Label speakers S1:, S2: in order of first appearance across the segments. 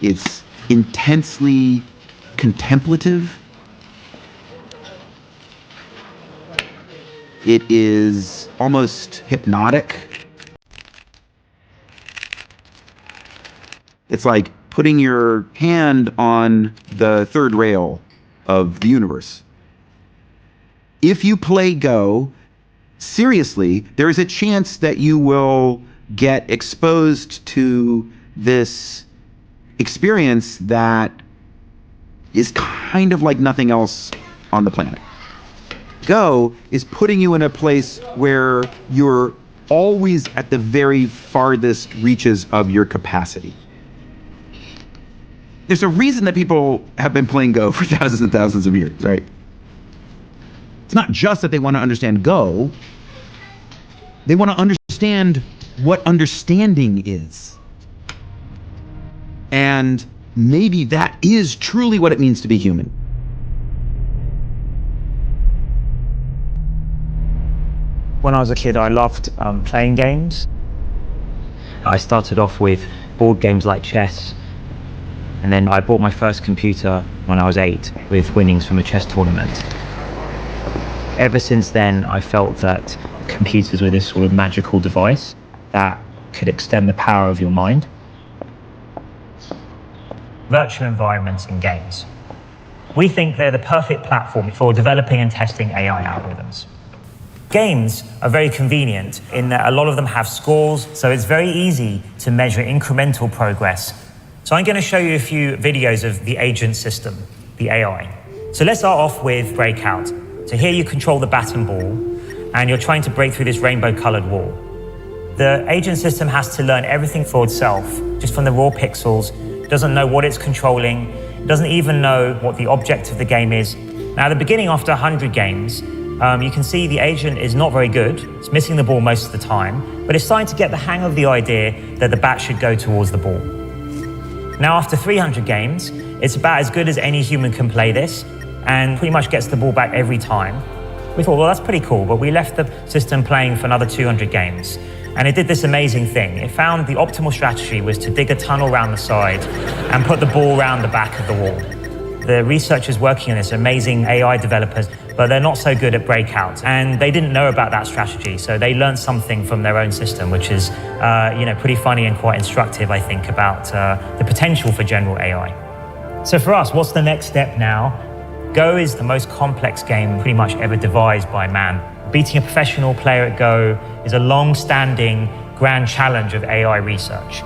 S1: It's intensely contemplative. It is almost hypnotic. It's like putting your hand on the third rail of the universe. If you play Go, seriously, there is a chance that you will get exposed to this experience that is kind of like nothing else on the planet. Go is putting you in a place where you're always at the very farthest reaches of your capacity. There's a reason that people have been playing Go for thousands and thousands of years, right? It's not just that they want to understand Go. They want to understand what understanding is. And maybe that is truly what it means to be human.
S2: When I was a kid, I loved playing games. I started off with board games like chess, and then I bought my first computer when I was 8 with winnings from a chess tournament. Ever since then, I felt that computers were this sort of magical device that could extend the power of your mind. Virtual environments in games. We think they're the perfect platform for developing and testing AI algorithms. Games are very convenient in that a lot of them have scores, so it's very easy to measure incremental progress. So I'm going to show you a few videos of the agent system, the AI. So let's start off with Breakout. So here you control the bat and ball, and you're trying to break through this rainbow-colored wall. The agent system has to learn everything for itself, just from the raw pixels. It doesn't know what it's controlling. It doesn't even know what the object of the game is. Now, at the beginning, after 100 games, you can see the agent is not very good. It's missing the ball most of the time, but it's starting to get the hang of the idea that the bat should go towards the ball. Now, after 300 games, it's about as good as any human can play this and pretty much gets the ball back every time. We thought, well, that's pretty cool, but we left the system playing for another 200 games. And it did this amazing thing. It found the optimal strategy was to dig a tunnel around the side and put the ball around the back of the wall. The researchers working on this are amazing AI developers, but they're not so good at breakouts, and they didn't know about that strategy, so they learned something from their own system, which is pretty funny and quite instructive, I think, about the potential for general AI. So for us, what's the next step now? Go is the most complex game pretty much ever devised by man. Beating a professional player at Go is a long-standing grand challenge of AI research.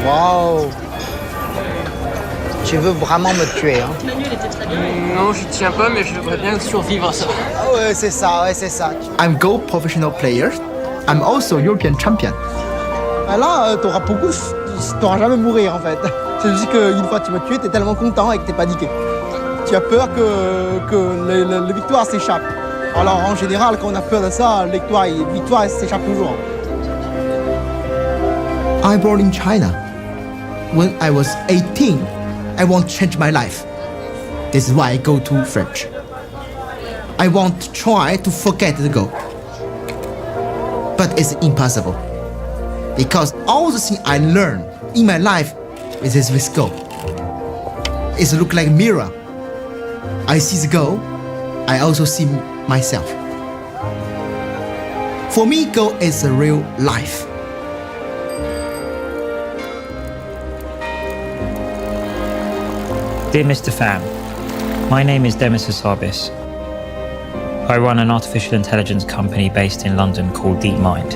S3: Waouh! Tu veux vraiment me tuer, hein?
S4: Non, je tiens pas, mais je voudrais bien survivre à ça.
S3: Ah ouais, c'est ça.
S5: I'm Go professional player. I'm also European champion.
S3: Ah là, t'auras jamais mourir en fait. C'est juste qu'une fois que tu m'as tué, t'es tellement content et que t'es paniqué. Tu as peur que la victoire s'échappe. Alors en général, quand on a peur de ça, la victoire s'échappe toujours.
S5: I born in China. When I was 18, I want to change my life. This is why I go to French. I want to try to forget the Go. But it's impossible. Because all the things I learned in my life is with Go. It looks like a mirror. I see the Go, I also see myself. For me, Go is a real life.
S2: Dear Mr. Pham, my name is Demis Hassabis. I run an artificial intelligence company based in London called DeepMind.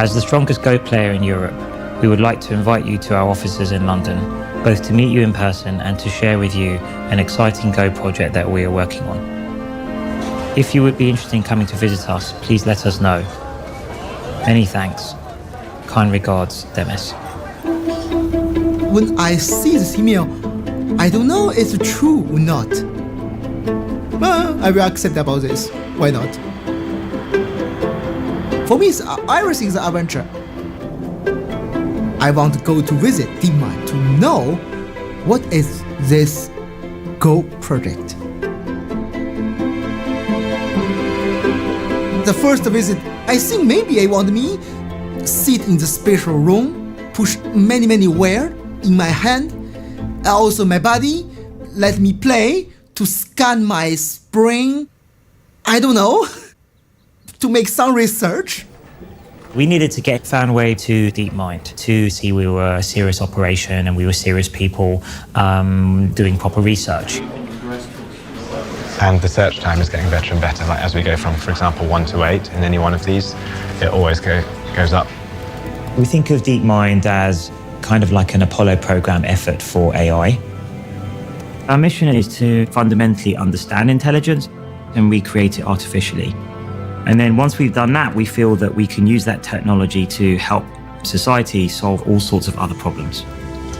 S2: As the strongest Go player in Europe, we would like to invite you to our offices in London, both to meet you in person and to share with you an exciting Go project that we are working on. If you would be interested in coming to visit us, please let us know. Many thanks. Kind regards, Demis.
S5: When I see this email, I don't know if it's true or not. But I will accept about this. Why not? For me, everything is an adventure. I want to go to visit DeepMind to know what is this Go project. The first visit, I think maybe I want me sit in the special room, push many wires in my hand, and also my body, let me play to scan my brain. I don't know, to make some research.
S2: We needed to get Fanway to DeepMind to see we were a serious operation and we were serious people doing proper research.
S6: And the search time is getting better and better. Like as we go from, for example, 1 to 8 in any one of these, it always goes up.
S2: We think of DeepMind as kind of like an Apollo program effort for AI. Our mission is to fundamentally understand intelligence and recreate it artificially. And then once we've done that, we feel that we can use that technology to help society solve all sorts of other problems.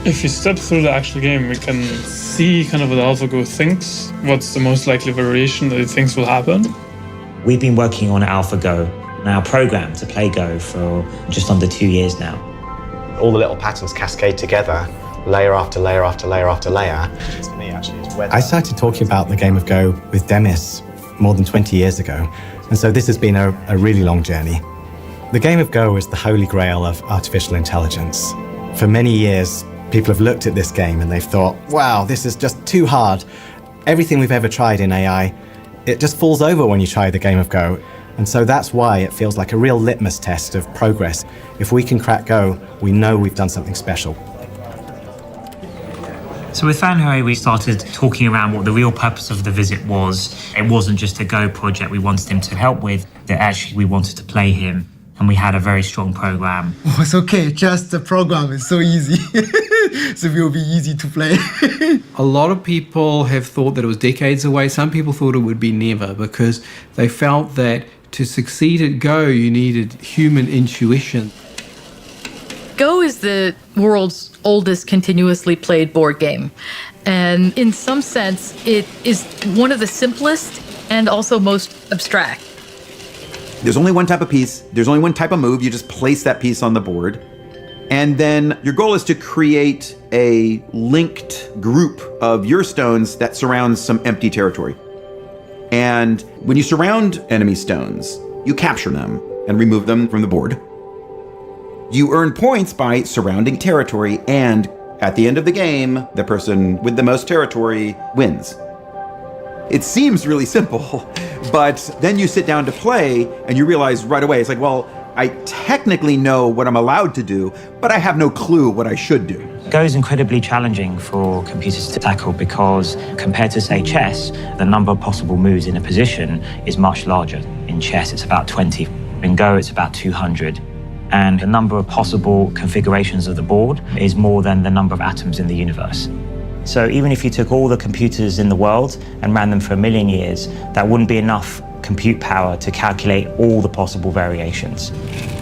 S7: If you step through the actual game, we can see kind of what AlphaGo thinks, what's the most likely variation that it thinks will happen.
S2: We've been working on AlphaGo, our program to play Go, for just under 2 years now.
S6: All the little patterns cascade together, layer after layer after layer after layer. For me, actually, it's I started talking about the game of Go with Demis more than 20 years ago. And so this has been a really long journey. The game of Go is the holy grail of artificial intelligence. For many years, people have looked at this game and they've thought, wow, this is just too hard. Everything we've ever tried in AI, it just falls over when you try the game of Go. And so that's why it feels like a real litmus test of progress. If we can crack Go, we know we've done something special.
S2: So with Fanhui, we started talking around what the real purpose of the visit was. It wasn't just a Go project we wanted him to help with, that actually we wanted to play him. And we had a very strong program.
S3: Oh, it's okay, just the program is so easy. So it will be easy to play.
S8: A lot of people have thought that it was decades away. Some people thought it would be never because they felt that to succeed at Go, you needed human intuition.
S9: Go is the world's oldest continuously played board game. And in some sense, it is one of the simplest and also most abstract.
S1: There's only one type of piece, there's only one type of move, you just place that piece on the board. And then your goal is to create a linked group of your stones that surrounds some empty territory. And when you surround enemy stones, you capture them and remove them from the board. You earn points by surrounding territory, and at the end of the game, the person with the most territory wins. It seems really simple, but then you sit down to play and you realize right away, it's like, well, I technically know what I'm allowed to do, but I have no clue what I should do.
S2: Go is incredibly challenging for computers to tackle because compared to, say, chess, the number of possible moves in a position is much larger. In chess, it's about 20. In Go, it's about 200. And the number of possible configurations of the board is more than the number of atoms in the universe. So even if you took all the computers in the world and ran them for 1 million years, that wouldn't be enough compute power to calculate all the possible variations.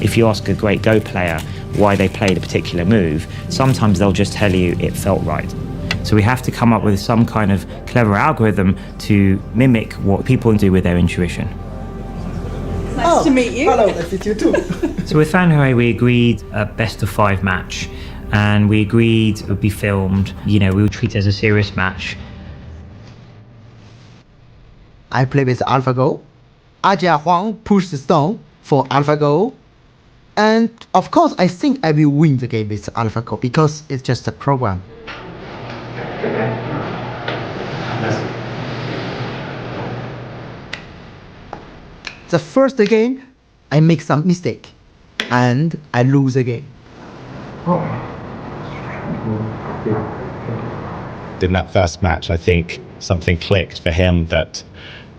S2: If you ask a great Go player why they played a particular move, sometimes they'll just tell you it felt right. So we have to come up with some kind of clever algorithm to mimic what people do with their intuition.
S3: Nice to meet you. Hello, nice to meet you too.
S2: So with Fanhui, we agreed a best of 5 match, and we agreed it would be filmed. You know, we would treat it as a serious match.
S5: I play with AlphaGo. Ajia Huang pushed the stone for AlphaGo. And of course, I think I will win the game with AlphaGo because it's just a program. The first game, I make some mistake and I lose the game.
S6: In that first match, I think something clicked for him that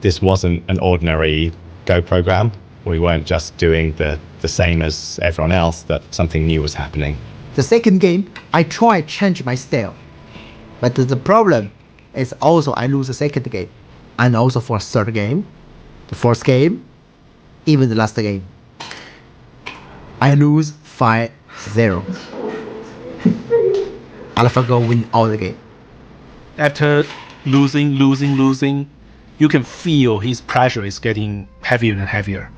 S6: this wasn't an ordinary Go program. We weren't just doing the same as everyone else, that something new was happening.
S5: The second game, I try change my style. But the problem is also I lose the second game. And also for third game, the fourth game, even the last game. I lose 5-0. AlphaGo win all the game.
S10: After losing, you can feel his pressure is getting heavier and heavier.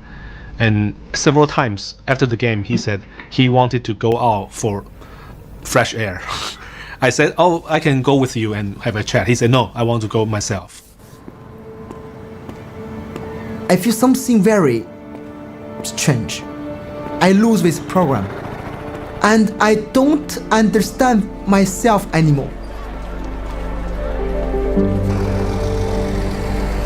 S10: And several times after the game, he said he wanted to go out for fresh air. I said, oh, I can go with you and have a chat. He said, no, I want to go myself.
S5: I feel something very strange. I lose this program. And I don't understand myself anymore.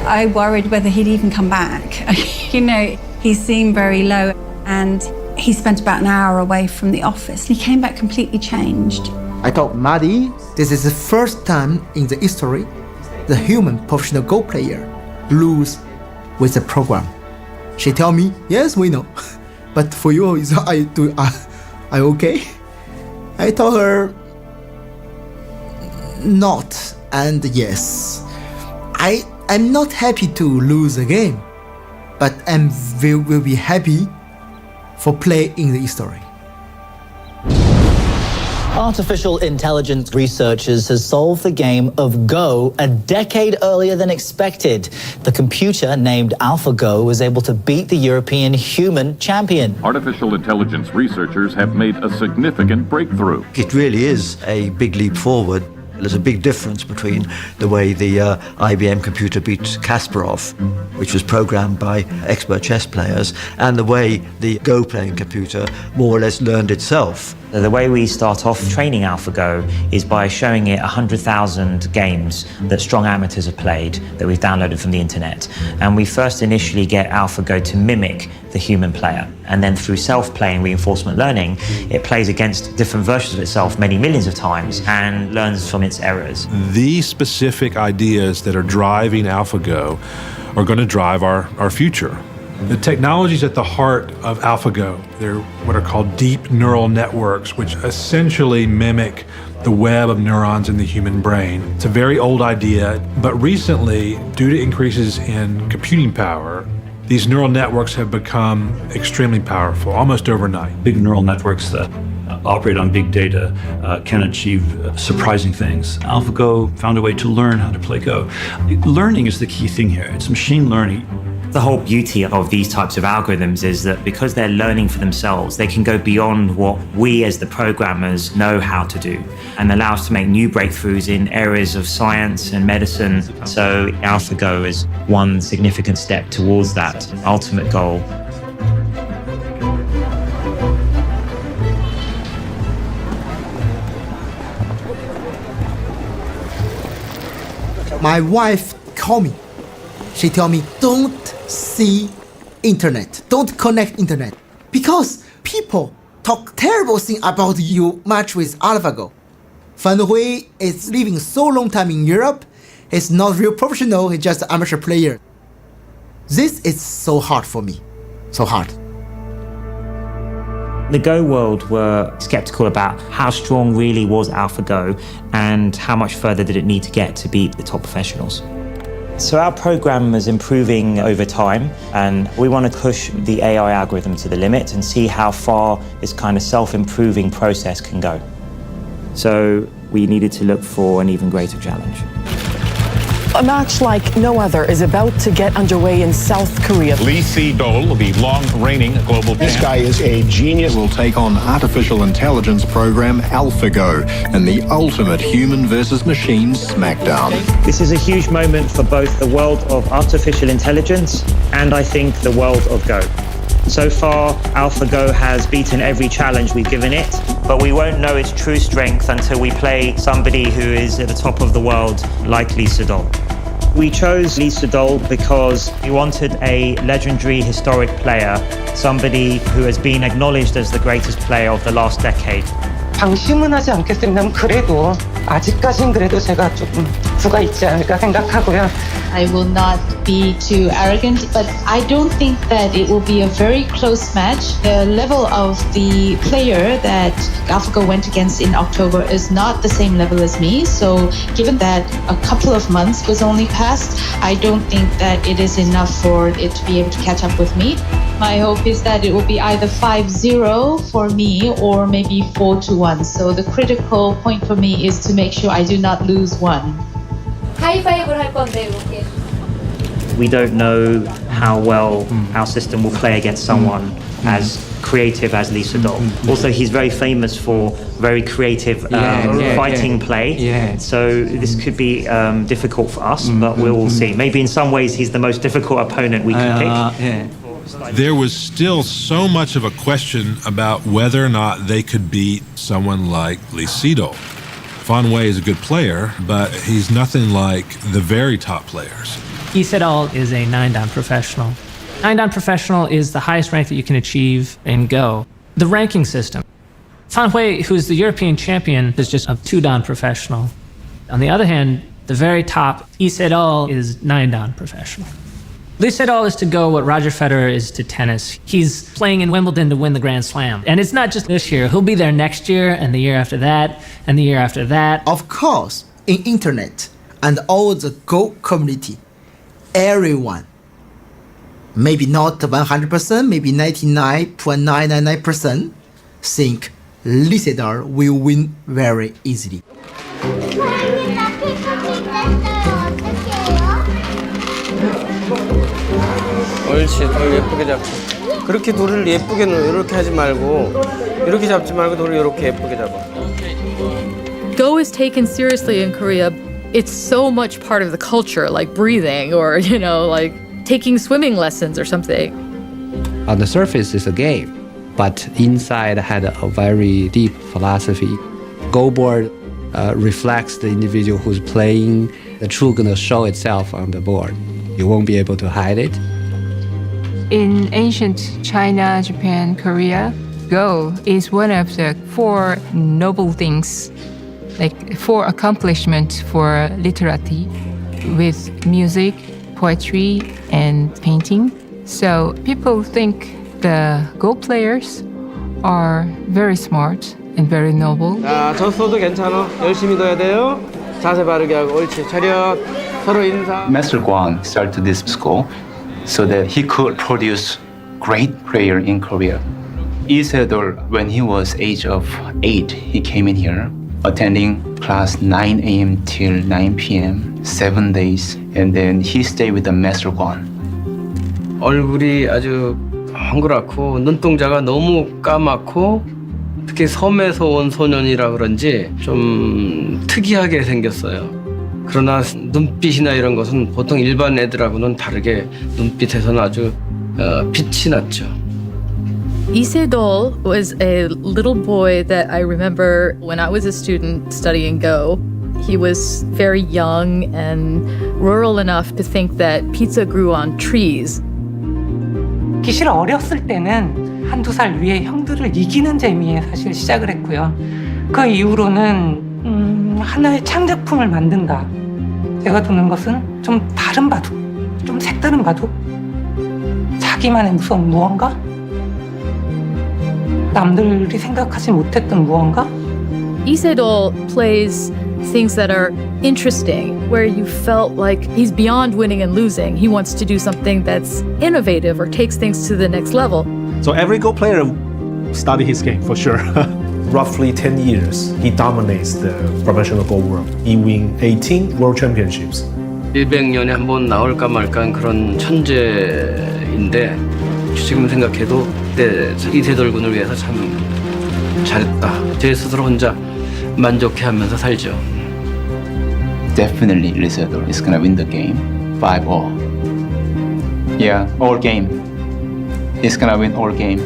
S11: I worried whether he'd even come back. You know, he seemed very low, and he spent about an hour away from the office. He came back completely changed.
S5: I thought, Maddie, this is the first time in the history the human professional Go player lose with the program. She tell me, yes, we know. But for you, I okay? I told her, not and yes. I'm not happy to lose the game, but will be happy for play in the history.
S12: Artificial intelligence researchers has solved the game of Go a decade earlier than expected. The computer, named AlphaGo, was able to beat the European human champion.
S13: Artificial intelligence researchers have made a significant breakthrough.
S14: It really is a big leap forward. There's a big difference between the way the IBM computer beat Kasparov, which was programmed by expert chess players, and the way the Go playing computer more or less learned itself.
S2: The way we start off training AlphaGo is by showing it 100,000 games that strong amateurs have played that we've downloaded from the internet. And we first initially get AlphaGo to mimic the human player. And then through self-play and reinforcement learning, it plays against different versions of itself many millions of times and learns from its errors.
S15: The specific ideas that are driving AlphaGo are going to drive our future. The technologies at the heart of AlphaGo, they're what are called deep neural networks, which essentially mimic the web of neurons in the human brain. It's a very old idea, but recently, due to increases in computing power, these neural networks have become extremely powerful, almost overnight.
S16: Big neural networks that operate on big data can achieve surprising things. AlphaGo found a way to learn how to play Go. Learning is the key thing here. It's machine learning.
S2: The whole beauty of these types of algorithms is that because they're learning for themselves, they can go beyond what we as the programmers know how to do and allow us to make new breakthroughs in areas of science and medicine. So AlphaGo is one significant step towards that ultimate goal.
S5: My wife called me. She told me, don't see internet, don't connect internet, because people talk terrible thing about you match with AlphaGo. Fan Hui is living so long time in Europe. He's not real professional, he's just an amateur player. This is so hard for me, so hard.
S2: The Go world were skeptical about how strong really was AlphaGo and how much further did it need to get to beat the top professionals. So our program is improving over time, and we want to push the AI algorithm to the limit and see how far this kind of self-improving process can go. So we needed to look for an even greater challenge.
S17: A match like no other is about to get underway in South Korea.
S13: Lee Sedol, the long-reigning global champ.
S18: This guy is a genius. Will take on artificial intelligence program AlphaGo in the ultimate human versus machine smackdown.
S2: This is a huge moment for both the world of artificial intelligence and I think the world of Go. So far, AlphaGo has beaten every challenge we've given it, but we won't know its true strength until we play somebody who is at the top of the world, like Lee Sedol. We chose Lee Sedol because we wanted a legendary historic player, somebody who has been acknowledged as the greatest player of the last decade.
S4: 방심은 하지 않겠습니다만 그래도 아직까진 그래도 제가 조금 부가 있지 않을까 생각하고요.
S19: I will not be too arrogant, but I don't think that it will be a very close match. The level of the player that AlphaGo went against in October is not the same level as me. So given that a couple of months was only passed, I don't think that it is enough for it to be able to catch up with me. My hope is that it will be either 5-0 for me or maybe 4-1. So the critical point for me is to make sure I do not lose one.
S20: 하이파이브를 할 건데 이렇게.
S2: We don't know how well our system will play against someone as creative as Lee Sedol. Also, he's very famous for very creative fighting play. So this could be difficult for us, but we'll see. Maybe in some ways he's the most difficult opponent we can pick.
S15: There was still so much of a question about whether or not they could beat someone like Lee Sedol. Fan Wei is a good player, but he's nothing like the very top players.
S20: Lee Sedol is a 9-dan professional. 9-dan professional is the highest rank that you can achieve in Go. The ranking system. Fan Wei, who's the European champion, is just a 2-dan professional. On the other hand, the very top, Lee Sedol is 9-dan professional. Lee Sedol is to Go what Roger Federer is to tennis. He's playing in Wimbledon to win the Grand Slam. And it's not just this year. He'll be there next year, and the year after that, and the year after that.
S5: Of course, in internet and all the Go community, everyone, maybe not 100%, maybe 99.999% think Lee Sedol will win very easily.
S21: 옳지, 돌 예쁘게 잡고. 그렇게 돌을 예쁘게 이렇게 하지 말고 이렇게 잡지 말고 돌을 이렇게 예쁘게 잡아.
S9: Go is taken seriously in Korea. It's so much part of the culture, like breathing or, like taking swimming lessons or something.
S22: On the surface, it's a game, but inside had a very deep philosophy. Go board reflects the individual who's playing. The truth gonna show itself on the board. You won't be able to hide it.
S23: In ancient China, Japan, Korea, Go is one of the 4 noble things, like 4 accomplishments for literati, with music, poetry, and painting. So people think the Go players are very smart and very noble.
S21: 자, 졌어도 괜찮아. 열심히 둬야 돼요. 자세 바르게 하고, 옳지. 차렷, 서로 인사.
S24: Master Guan started this school so that he could produce great player in Korea. Lee Sedol, when he was age of 8, he came in here, attending class 9 a.m. till 9 p.m., 7 days, and then he stayed with the Master Guan.
S21: 얼굴이 아주 헝그랗고 눈동자가 너무 까맣고 특히 섬에서 온 소년이라 그런지 좀 특이하게 생겼어요. 그러나 눈빛이나 이런 것은 보통 일반 애들하고는 다르게 눈빛에서는 아주 빛이 났죠.
S9: Lee Sedol was a little boy that I remember when I was a student studying Go. He was very young and rural enough to think that pizza grew on trees.
S4: 사실 어렸을 때는 1-2살 위에 형들을 이기는 재미에 사실 시작을 했고요. 그 이후로는 하나의 창작품을 만든다. 제가 두는 것은 좀 다른 바둑, 좀 색다른 바둑, 자기만의 무서운 무언가? 남들이 생각하지 못했던 무언가?
S9: Lee Sedol plays things that are interesting, where you felt like he's beyond winning and losing. He wants to do something that's innovative or takes things to the next level.
S10: So every Go player study his game for sure. Roughly 10 years, he dominates the professional Go world. He wins 18 world championships.
S21: 100년에 한 번 나올까 말까 그런 천재인데 지금 생각해도 그때 이세돌 군을 위해서 참 잘했다. 제 스스로 혼자 만족해하면서 살죠.
S24: Definitely Lee Sedol is gonna win the game 5-all. Yeah, all game. He's gonna win all game.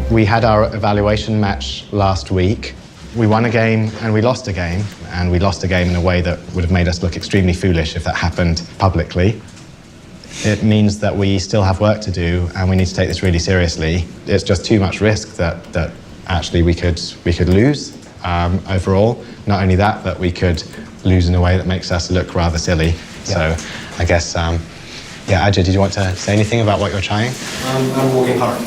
S6: We had our evaluation match last week. We won a game and we lost a game, and we lost a game in a way that would have made us look extremely foolish if that happened publicly. It means that we still have work to do and we need to take this really seriously. It's just too much risk that actually we could lose overall. Not only that, but we could lose in a way that makes us look rather silly. Yeah. So I guess, Ajay, did you want to say anything about what you're trying?
S21: I'm working hard.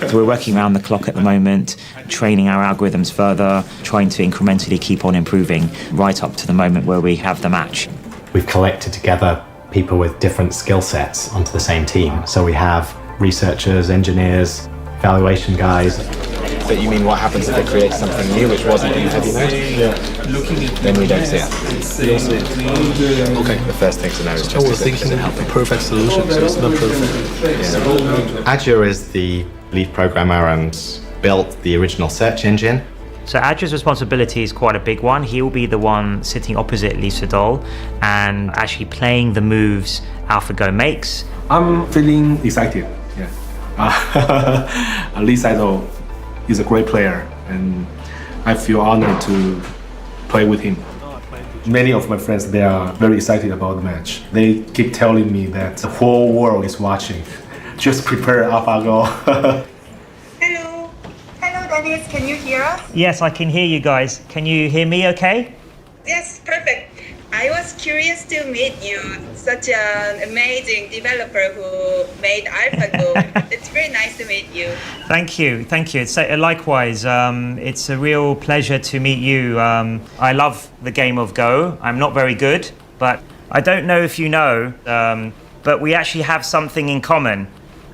S2: So we're working around the clock at the moment, training our algorithms further, trying to incrementally keep on improving right up to the moment where we have the match.
S6: We've collected together people with different skill sets onto the same team. So we have researchers, engineers, evaluation guys. But you mean what happens if they create something new which wasn't in heavy mode?
S10: Yeah.
S6: Then we don't see it.
S10: Okay.
S6: The first thing to know is
S10: I
S6: just
S10: was thinking
S6: is it helping?
S10: the perfect solution, so it's not perfect.
S6: Adja is the lead programmer and built the original search engine.
S2: So Adja's responsibility is quite a big one. He will be the one sitting opposite Li Sedol and actually playing the moves AlphaGo makes.
S10: I'm feeling excited. Yeah. Li Sedol is a great player, and I feel honored to play with him. Many of my friends, they are very excited about the match. They keep telling me that the whole world is watching. Just prepare AlphaGo.
S1: Hello, Demis, can you hear us?
S2: Yes, I can hear you guys. Can you hear me okay?
S1: Yes, perfect. I was curious to meet you, such an amazing developer who made AlphaGo. It's very nice to meet you.
S2: Thank you. It's likewise. It's a real pleasure to meet you. I love the game of Go. I'm not very good, but I don't know if you know, but we actually have something in common.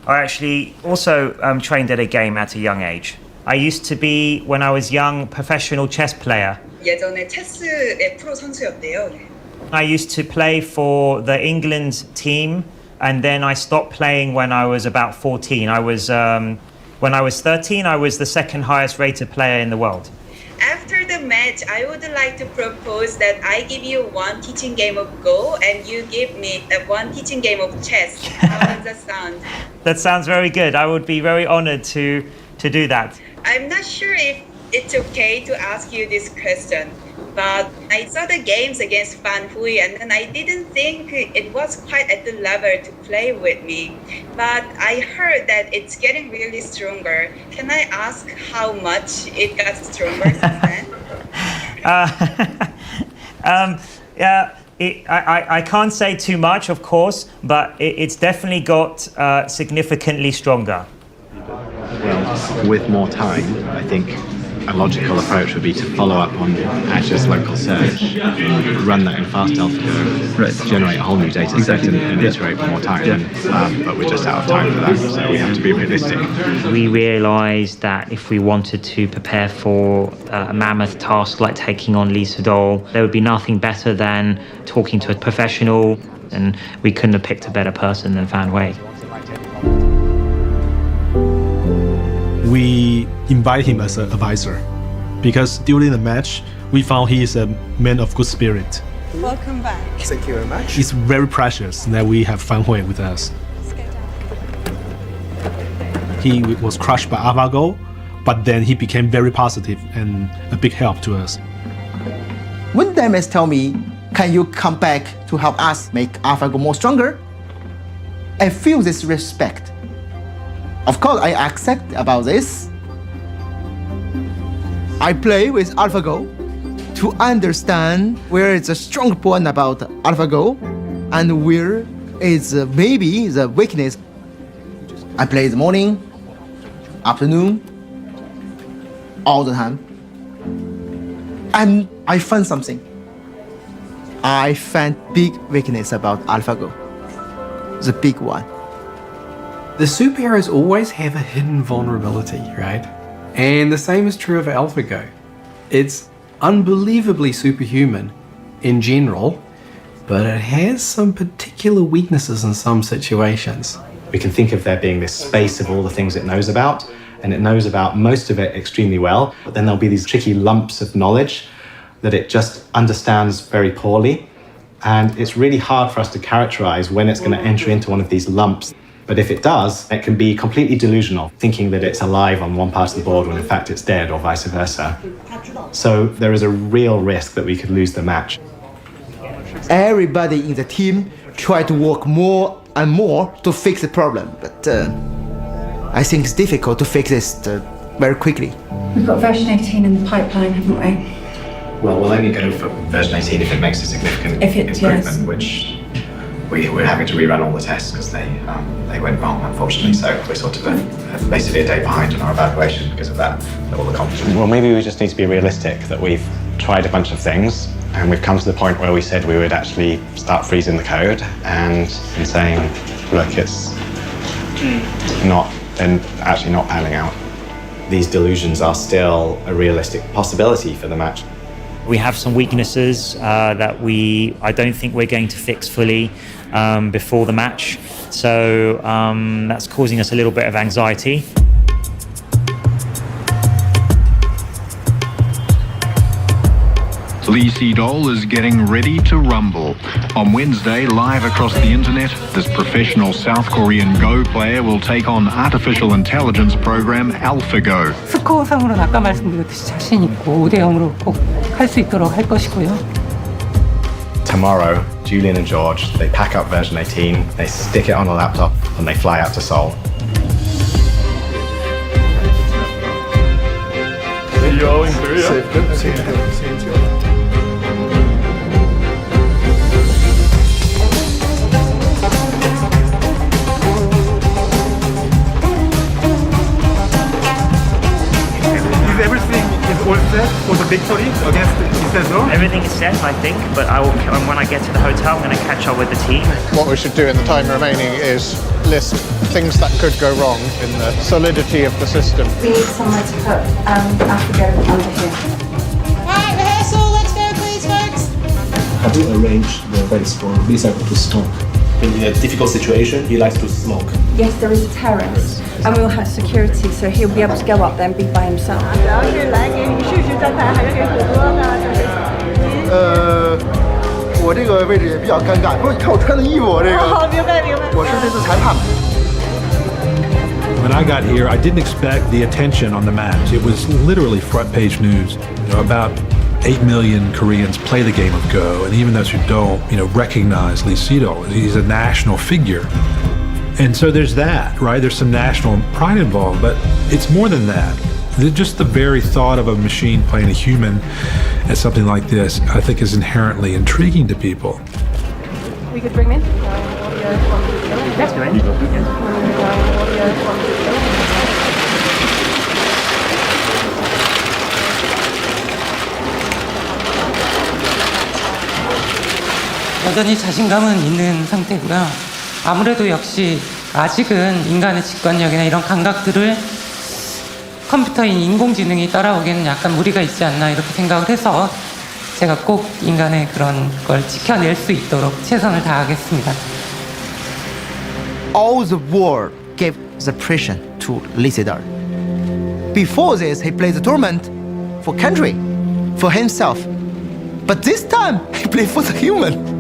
S2: I actually also trained at a game at a young age. I used to be, when I was young, professional chess player.
S1: 예전에 체스의 프로 선수였대요.
S2: I used to play for the England team, and then I stopped playing when I was about 14. When I was 13, I was the second highest rated player in the world.
S1: After the match, I would like to propose that I give you one teaching game of Go and you give me one teaching game of chess. How does that sound?
S2: That sounds very good. I would be very honored to do that.
S1: I'm not sure if it's okay to ask you this question, but I saw the games against Fan Hui and then I didn't think it was quite at the level to play with me. But I heard that it's getting really stronger. Can I ask how much it got stronger since then?
S2: I can't say too much, of course, but it's definitely got significantly stronger.
S6: Well, with more time, I think a logical approach would be to follow up on Adja's local search, run that in fast AlphaGo, generate a whole new data set and iterate for more time. But we're just out of time for that, so we have to be realistic.
S2: We realised that if we wanted to prepare for a mammoth task like taking on Li Sedol, there would be nothing better than talking to a professional, and we couldn't have picked a better person than Fan Hui.
S10: We invite him as an advisor because during the match, we found he is a man of good spirit.
S1: Welcome back.
S5: Thank you very much.
S10: It's very precious that we have Fan Hui with us. He was crushed by AlphaGo, but then he became very positive and a big help to us.
S5: When Demis tell me, can you come back to help us make AlphaGo more stronger? I feel this respect. Of course, I accept about this. I play with AlphaGo to understand where is the strong point about AlphaGo and where is maybe the weakness. I play in the morning, afternoon, all the time. And I found something. I found big weakness about AlphaGo. The big one.
S3: The superheroes always have a hidden vulnerability, right? And the same is true of AlphaGo. It's unbelievably superhuman in general, but it has some particular weaknesses in some situations.
S6: We can think of there being this space of all the things it knows about, and it knows about most of it extremely well, but then there'll be these tricky lumps of knowledge that it just understands very poorly. And it's really hard for us to characterize when it's going to enter into one of these lumps. But if it does, it can be completely delusional, thinking that it's alive on one part of the board when in fact it's dead, or vice versa. So there is a real risk that we could lose the match.
S5: Everybody in the team try to work more and more to fix the problem, but I think it's difficult to fix this very quickly.
S11: We've got version 18 in the pipeline, haven't we?
S6: Well, we'll only go for version 18 if it makes a significant improvement, which we're having to rerun all the tests because they went wrong, unfortunately. So we're sort of basically a day behind on our evaluation because of that, all the competition. Well, maybe we just need to be realistic that we've tried a bunch of things and we've come to the point where we said we would actually start freezing the code and saying, look, it's not, and actually not panning out. these delusions are still a realistic possibility for the match.
S2: We have some weaknesses that I don't think we're going to fix fully before the match. So that's causing us a little bit of anxiety.
S18: Lee Sedol is getting ready to rumble. On Wednesday, live across the internet, this professional South Korean Go player will take on artificial intelligence program AlphaGo.
S4: 스코어상으로는 아까 말씀드렸듯이 자신 있고 5대0으로 꼭 할 수 있도록 할 것이고요.
S6: Tomorrow, Julian and George, they pack up version 18, they stick it on a laptop, and they fly out to Seoul.
S10: See you all in Korea.
S7: All set for the victory against Cesar?
S2: Everything is set, I think, but when I get to the hotel, I'm going to catch up with the team.
S8: What we should do in the time remaining is list things that could go wrong in the solidity of the system.
S11: We need somewhere to put AlphaGo under here.
S12: Right, rehearsal, let's go please, folks.
S10: How to arrange the race for Lisa to smoke? In a difficult situation, he likes to smoke.
S11: Yes, there is a terrace, and we'll have security, so he'll be able to go up there and be by himself.
S8: 我这个位置也比较尴尬，不是你看我穿的衣服，我这个。明白明白。我是这次裁判。
S15: When I got here, I didn't expect the attention on the match. It was literally front page news. About 8 million Koreans play the game of Go, and even those who don't, recognize Lee Sedol. He's a national figure. And so there's that, right? There's some national pride involved, but it's more than that. Just the very thought of a machine playing a human at something like this, I think, is inherently intriguing to people.
S12: We could bring him in?
S2: That's great.
S4: 여전히 자신감은 있는 상태고요. 아무래도 역시 아직은 인간의 직관력이나 이런 감각들을 컴퓨터인 인공지능이 따라오기에는 약간 무리가 있지 않나 이렇게 생각을 해서 제가 꼭 인간의 그런 걸 지켜낼 수 있도록 최선을 다하겠습니다.
S5: All the world gave the pressure to Lee Sedol. Before this, he played the tournament for country, for himself. But this time, he played for the human.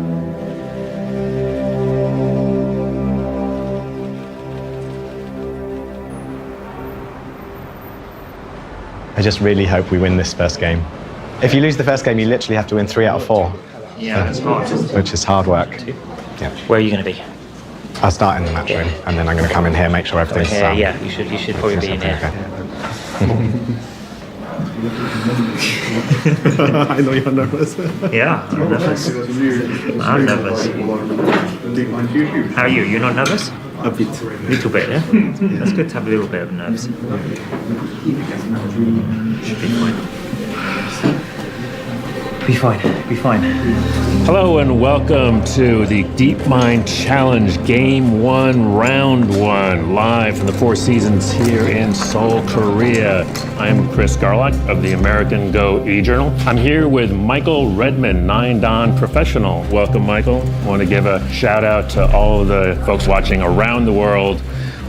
S6: I just really hope we win this first game. If you lose the first game, you literally have to win 3 out of 4.
S2: Yeah, it's hard.
S6: Which is hard work. Yeah.
S2: Where are you going to be?
S6: I'll start in the match room, and then I'm going to come in here, make sure everything's
S2: Yeah, you should probably be in here.
S6: Okay.
S10: I know you're nervous.
S2: Yeah, I'm nervous. I'm nervous. How are you? You're not nervous?
S10: A bit.
S2: A little bit, yeah? That's good to have a little bit of nerves. Should be fine. Be fine, be fine.
S14: Hello and welcome to the DeepMind Challenge Game 1, Round 1, live from the Four Seasons here in Seoul, Korea. I'm Chris Garlock of the American Go e-Journal. I'm here with Michael Redmond, 9-Dan professional. Welcome, Michael. I want to give a shout out to all of the folks watching around the world.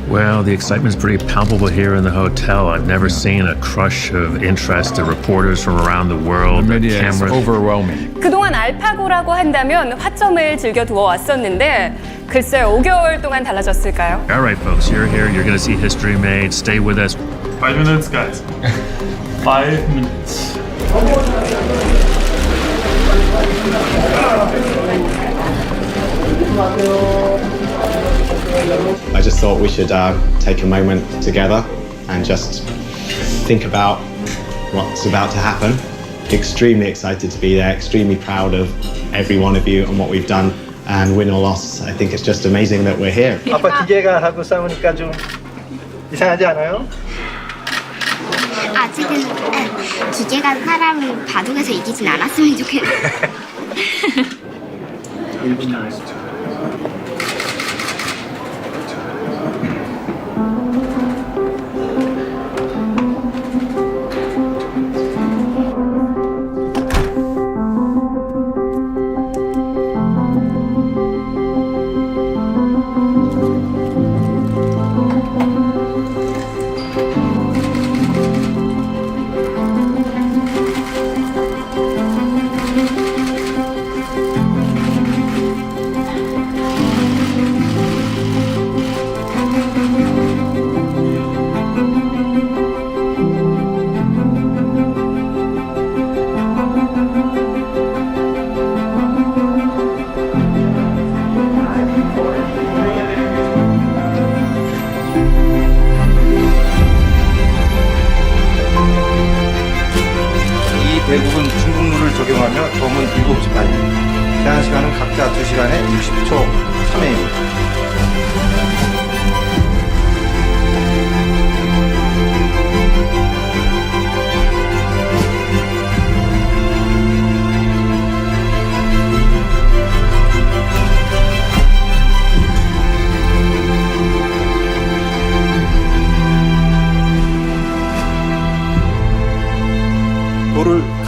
S14: Well, the excitement's pretty palpable here in the hotel. I've never seen a crush of interest to reporters from around the world. The
S15: It's overwhelming.
S12: 그동안 알파고라고 한다면 화점을 즐겨두어 왔었는데 글쎄요, 5개월 동안 달라졌을까요?
S14: All right, folks, you're here. You're going to see history made. Stay with us.
S10: 5 minutes, guys. 5 minutes.
S6: I just thought we should take a moment together and just think about what's about to happen. Extremely excited to be there, extremely proud of every one of you and what we've done. And win or loss, I think it's just amazing that we're here.
S8: 아빠 기계가 하고 싸우니까 좀 이상하지 않아요?
S25: 아직은 기계가 사람을 바둑에서 이기진 않았으면 좋겠네.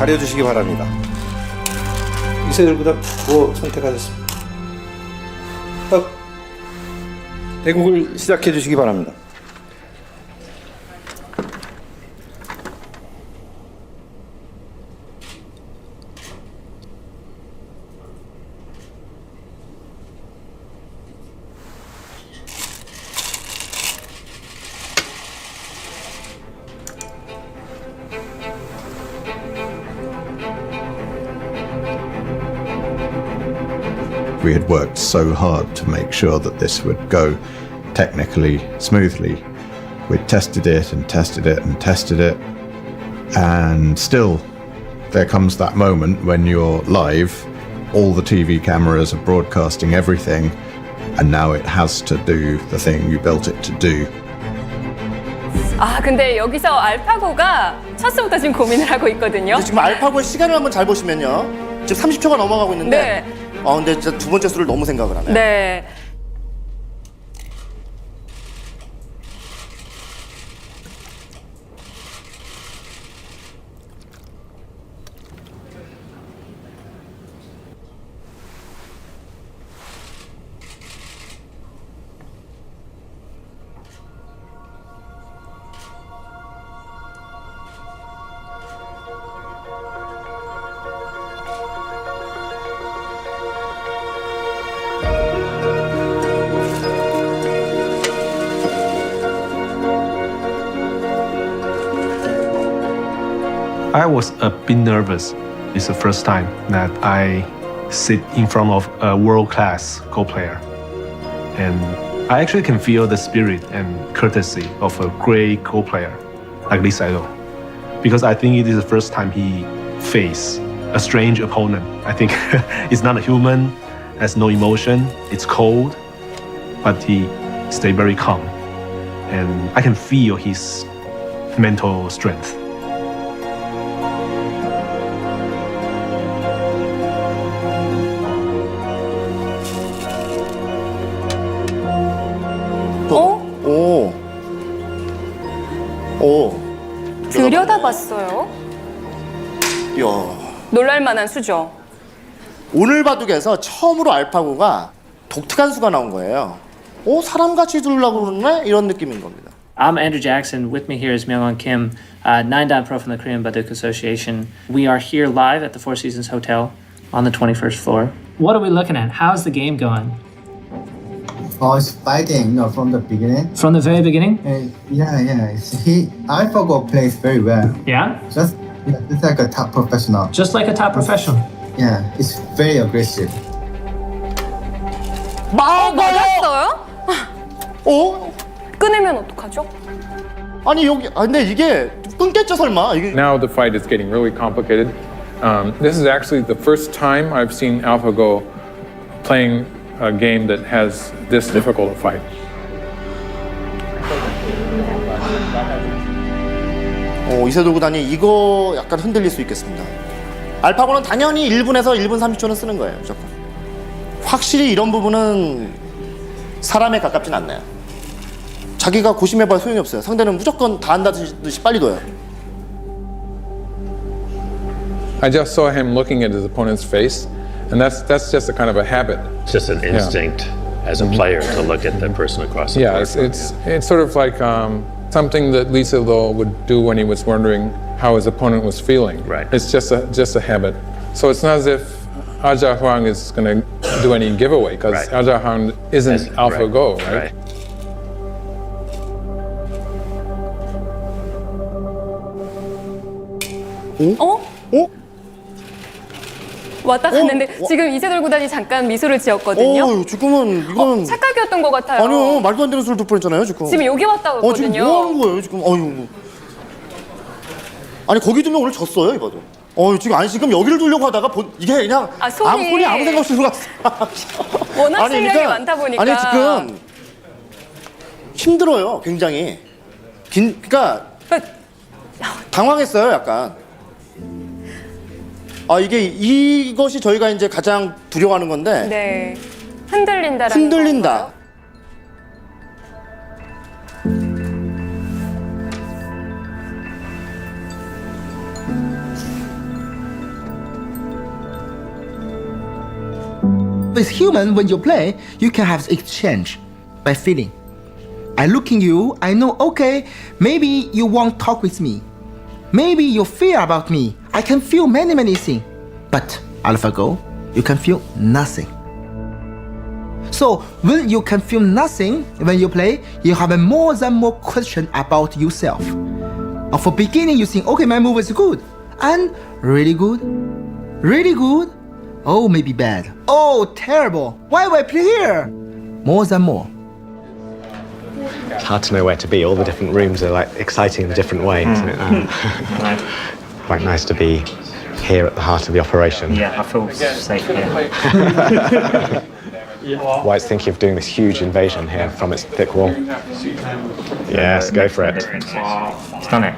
S13: 가려주시기 바랍니다. 이세돌 구단 뭐 선택하셨습니다. 대국을 시작해 주시기 바랍니다.
S16: We had worked so hard to make sure that this would go technically smoothly. We'd tested it and tested it and tested it, and still there comes that moment when you're live, all the TV cameras are broadcasting everything, and now it has to do the thing you built it to do.
S12: 아, 근데 여기서 알파고가 첫수부터 지금 고민을 하고 있거든요.
S17: 지금 알파고의 시간을 한번 잘 보시면요. 지금 30초가 넘어가고 있는데 근데 진짜 두 번째 수를 너무 생각을 하네.
S12: 네.
S10: I was a bit nervous. It's the first time that I sit in front of a world-class Go player. And I actually can feel the spirit and courtesy of a great Go player like Li Saido. Because I think it is the first time he faced a strange opponent. I think it's not a human, has no emotion, it's cold, but he stayed very calm. And I can feel his mental strength.
S12: 들여다봤어요.
S17: 이야.
S12: 놀랄만한 수죠.
S17: 오늘 바둑에서 처음으로 알파고가 독특한 수가 나온 거예요. 사람같이 두려고 그러네? 이런 느낌인 겁니다.
S19: I'm Andrew Jackson. With me here is Myung-won Kim, 9-dan pro from the Korean Baduk Association. We are here live at the Four Seasons Hotel on the 21st floor. What are we looking at? How's the game going?
S5: Oh, it's fighting, from the beginning.
S19: From the very beginning?
S5: Yeah. AlphaGo plays very well.
S19: Yeah?
S5: Just like a top professional.
S19: Just like a top professional?
S5: Yeah, it's very aggressive.
S12: 맞았어요? 끊으면 어떡하죠?
S17: 아니 근데 이게 끊겠죠 설마?
S20: Now the fight is getting really complicated. This is actually the first time I've seen AlphaGo playing a game that has this difficult a fight.
S17: 이세돌 구단이 이거 약간 흔들릴 수 있겠습니다. 알파고는 당연히 1분에서 1분 30초는 쓰는 거예요, 무조건. 확실히 이런 부분은 사람에 가깝진 않네요. 자기가 고심해봐야 소용이 없어요. 상대는 무조건 다 한다듯이 빨리 둬요.
S20: I just saw him looking at his opponent's face, and that's just a kind of a habit.
S14: It's just an instinct as a player to look at the person across the board.
S20: It's sort of like something that Li Saido would do when he was wondering how his opponent was feeling.
S14: Right.
S20: It's just a habit. So it's not as if Aja Huang is going to do any giveaway, because Aja Huang isn't AlphaGo, right?
S12: 왔다 갔는데 지금 이세돌 구단이 잠깐 미소를 지었거든요.
S17: 지금은 이건
S12: 착각이었던 것 같아요.
S17: 아니요, 말도 안 되는 소리를 듣고 있잖아요, 지금.
S12: 지금 여기 왔다 갔거든요.
S17: 지금 뭐 하는 거예요, 지금? 아니 거기 두면 오늘 졌어요, 이거도. 지금 지금 여기를 두려고 하다가 이게 그냥 손이 아무 생각 없이 들어갔어.
S12: 워낙 실력이 많다 보니까.
S17: 아니 지금 힘들어요, 굉장히. 그러니까 당황했어요, 약간. 이것이 저희가 이제 가장 두려워하는 건데.
S12: 네. 흔들린다라는
S17: 흔들린다.
S5: with human, when you play, you can have exchange by feeling. I look in you, I know, okay, maybe you won't talk with me. Maybe you fear about me. I can feel many things. But AlphaGo, you can feel nothing. So when you can feel nothing when you play, you have more and more question about yourself. For beginning, you think, okay, my move is good. And really good? Really good? Oh, maybe bad. Oh, terrible. Why would I play here? More and more.
S6: It's hard to know where to be. All the different rooms are like exciting in different ways. Quite nice to be here at the heart of the operation.
S2: Yeah, I feel safe here.
S6: White's thinking of doing this huge invasion here from its thick wall. Yes, go for it.
S2: It's done it.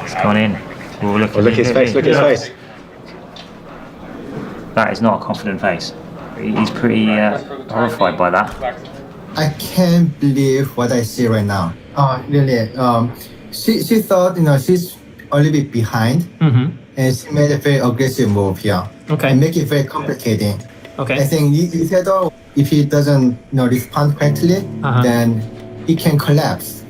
S2: It's gone in. Look
S6: at his face, look at his face.
S2: That is not a confident face. He's pretty horrified by that.
S9: I can't believe what I see right now. Really. She thought, she's a little bit behind.
S19: Mm-hmm.
S9: And she made a very aggressive move here.
S19: Okay.
S9: And make it very complicating.
S19: Okay.
S9: I think Isidore, if he doesn't respond correctly, then he can collapse.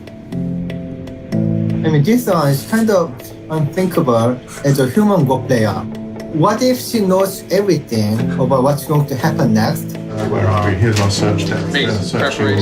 S9: I mean, this one is kind of unthinkable as a human Go player. What if she knows everything about what's going to happen next?
S21: Where are we? Here's our search tab. Searching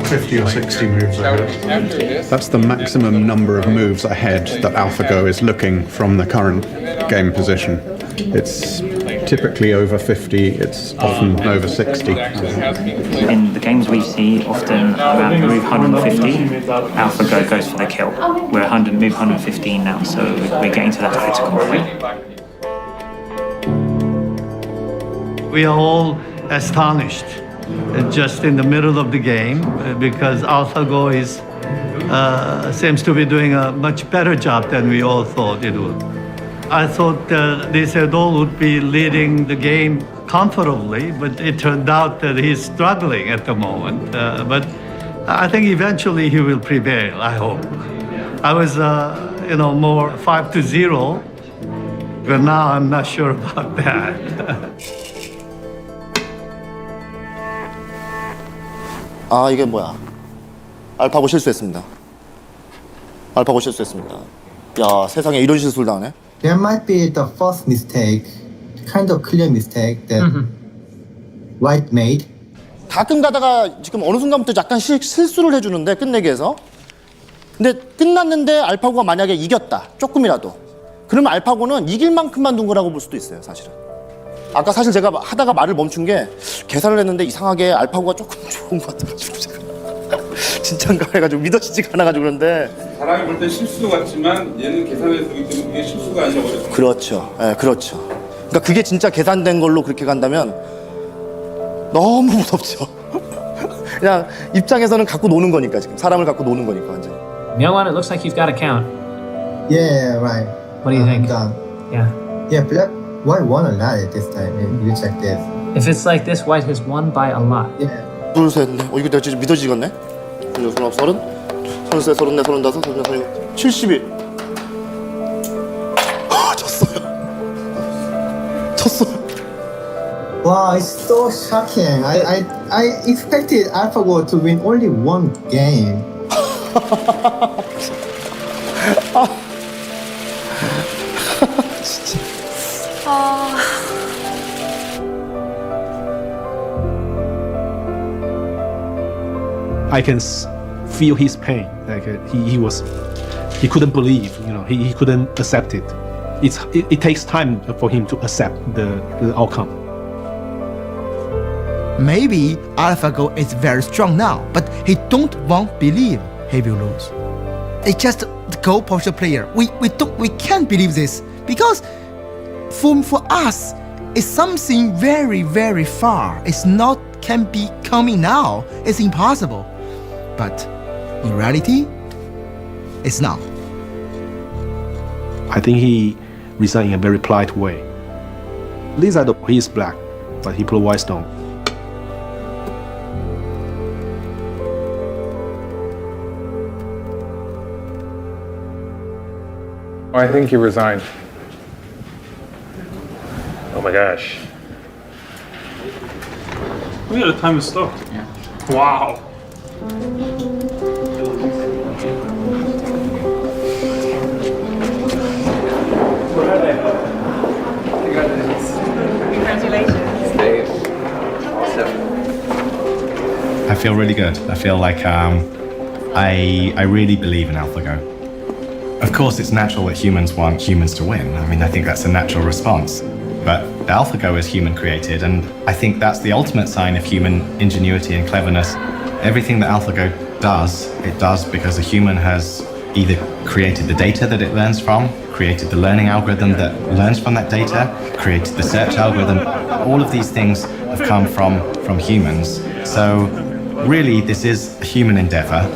S21: 50 or 60 moves ahead.
S16: That's the maximum number of moves ahead that AlphaGo is looking from the current game position. It's typically over 50, it's often over 60.
S2: In the games we see, often around move 150, AlphaGo goes for the kill. We're move 115 now, so we're getting to that critical point.
S22: We are all astonished just in the middle of the game because AlphaGo seems to be doing a much better job than we all thought it would. I thought Isidore would be leading the game comfortably, but it turned out that he's struggling at the moment. But I think eventually he will prevail, I hope. I was, more 5-0, but now I'm not sure about that.
S17: 이게 뭐야? 알파고 실수했습니다. 알파고 실수했습니다. 야, 세상에 이런 실수를 당하네.
S9: There might be the first mistake, kind of clear mistake that White made.
S17: 가끔 가다가 지금 어느 순간부터 약간 실수를 해주는데 끝내기 위해서. 근데 끝났는데 알파고가 만약에 이겼다, 조금이라도. 그러면 알파고는 이길 만큼만 둔 거라고 볼 수도 있어요, 사실은. 아까 사실 제가 하다가 말을 멈춘 게 계산을 했는데 이상하게 알파고가 조금 좋은 것 같아가지고 제가 진짠가 해가지고 믿어지지가 않아가지고 그런데
S23: 사람이 볼 때 실수 같지만 얘는 계산해서 보기 때문에 그게 실수가 아니라고 그랬어요.
S17: 그렇죠. 예, 그렇죠. 그러니까 그게 진짜 계산된 걸로 그렇게 간다면 너무 무섭죠. 그냥 입장에서는 갖고 노는 거니까 지금 사람을 갖고 노는 거니까 완전.
S19: Myungwon, it looks like you've got a count.
S9: Yeah, right.
S19: What do you think?
S9: Done.
S19: Yeah.
S9: Yeah, Black White won a lot at this time. You check this.
S19: If it's like this, White has won by a lot.
S9: Yeah.
S17: 둘, 셋, 넷. 이거 내가 진짜 믿어지겠네? 29, 30, 33, 34, 35, 36, 71. 졌어요.
S9: Wow, it's so shocking. I expected AlphaGo to win only one game.
S17: 진짜.
S10: I can feel his pain. Like he couldn't believe. He couldn't accept it. It takes time for him to accept the outcome.
S5: Maybe AlphaGo is very strong now, but he don't want believe he will lose. It's just the Go professional player. We can't believe this because for us it's something very, very far. It's not can be coming now. It's impossible. But in reality, it's now.
S10: I think he resigned in a very polite way. Lisa, he is black, but he played white stone.
S20: I think he resigned. Oh my gosh.
S21: Oh yeah, the time is stopped.
S19: Yeah.
S21: Wow.
S6: I feel really good. I feel like I really believe in AlphaGo. Of course, it's natural that humans want humans to win. I mean, I think that's a natural response. But AlphaGo is human created, and I think that's the ultimate sign of human ingenuity and cleverness. Everything that AlphaGo does, it does because a human has either created the data that it learns from, created the learning algorithm that learns from that data, created the search algorithm. All of these things have come from humans. So really, this is a human endeavor.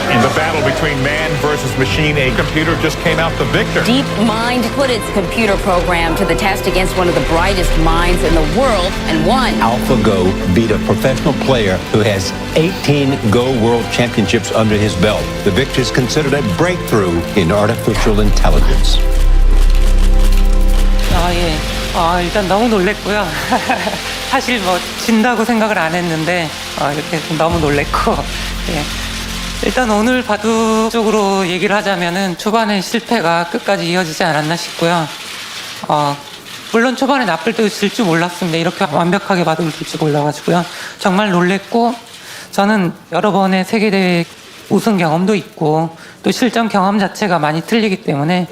S1: In the battle between man versus machine, a computer just came out the victor.
S3: DeepMind put its computer program to the test against one of the brightest minds in the world and won.
S7: AlphaGo beat a professional player who has 18 Go World Championships under his belt. The victory is considered a breakthrough in artificial intelligence.
S4: 일단 너무 놀랬고요. 사실 뭐 진다고 생각을 안 했는데 이렇게 너무 놀랬고. 예. 일단 오늘 바둑 쪽으로 얘기를 하자면은 초반에 실패가 끝까지 이어지지 않았나 싶고요. 물론 초반에 나쁠 때도 질 줄 몰랐습니다. 이렇게 완벽하게 바둑을 둘 줄 몰라가지고요. 정말 놀랬고, 저는 여러 번의 세계대회 우승 경험도 있고 또 실전 경험 자체가 많이 틀리기 때문에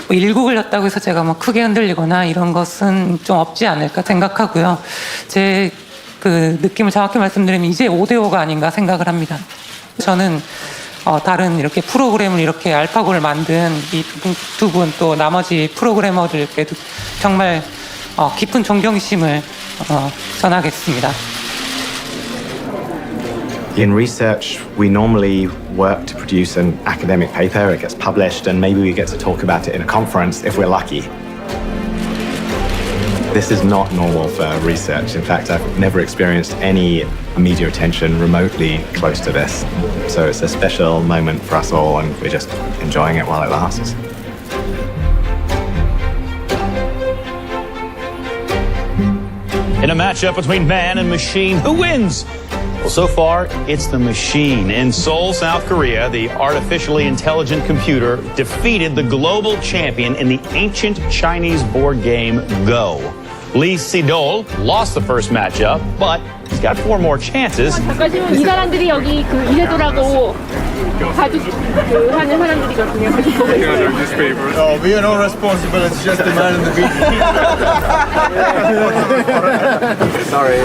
S4: 뭐 일구 걸렸다고 해서 제가 뭐 크게 흔들리거나 이런 것은 좀 없지 않을까 생각하고요. 제 그 느낌을 정확히 말씀드리면 이제 5대5가 아닌가 생각을 합니다. 저는 다른 이렇게 프로그램을 이렇게 알파고를 만든 이 두 분 또 나머지 프로그래머들께도 정말 깊은 존경심을 전하겠습니다.
S6: In research, we normally work to produce an academic paper, it gets published, and maybe we get to talk about it in a conference if we're lucky. This is not normal for research. In fact, I've never experienced any media attention remotely close to this. So it's a special moment for us all, and we're just enjoying it while it lasts.
S18: In a matchup between man and machine, who wins? Well, so far, it's the machine. In Seoul, South Korea, the artificially intelligent computer defeated the global champion in the ancient Chinese board game Go. Lee Si-dol lost the first matchup, but he's got 4 more chances.
S24: 잠깐만, 이 사람들이 여기 그 이세돌하고 바둑 하는 사람들이거든요.
S9: Oh, we are not responsible. It's just the man in the video.
S6: Sorry.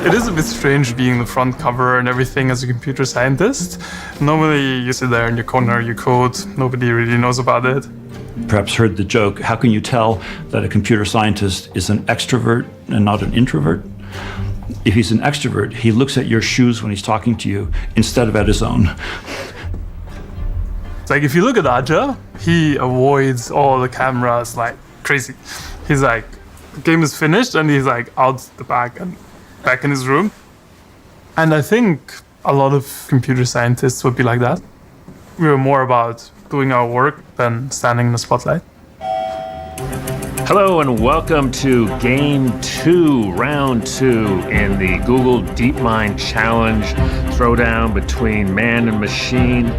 S21: It is a bit strange being the front cover and everything as a computer scientist. Normally you sit there in your corner, you code, nobody really knows about it.
S26: Perhaps heard the joke, how can you tell that a computer scientist is an extrovert and not an introvert? If he's an extrovert, he looks at your shoes when he's talking to you instead of at his own.
S21: It's like if you look at Aja, he avoids all the cameras like crazy. He's like, the game is finished and he's like out the back and back in his room. And I think a lot of computer scientists would be like that. We were more about doing our work than standing in the spotlight.
S14: Hello and welcome to Game 2, Round 2 in the Google DeepMind Challenge throwdown between man and machine.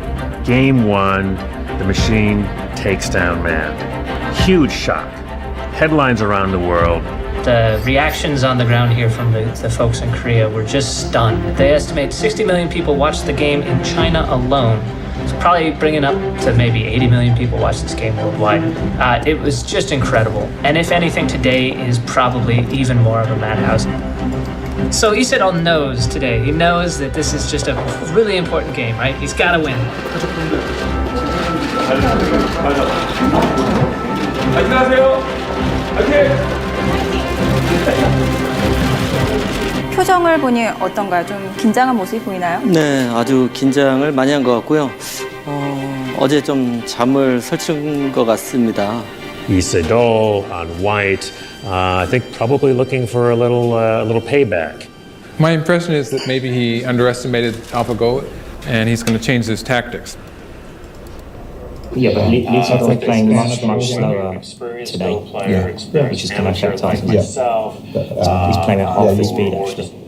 S14: Game 1, the machine takes down man. Huge shock. Headlines around the world.
S19: The reactions on the ground here from the folks in Korea were just stunned. They estimate 60 million people watched the game in China alone. It's probably bringing up to maybe 80 million people watch this game worldwide. It was just incredible. And if anything, today is probably even more of a madhouse. So Isedol knows today. He knows that this is just a really important game, right? He's got to win.
S27: 표정을 보니 어떤가요? 좀 긴장한 모습이 보이나요?
S28: 네, 아주 긴장을 많이 한 것 같고요. 어제 좀 잠을 설친 것 같습니다.
S14: Isedol on white, I think probably looking for a little payback.
S20: My impression is that maybe he underestimated AlphaGo and he's going to change his tactics.
S2: Yeah, but Lee's playing much slower today, which is kind of affect us. He's playing at half the speed actually.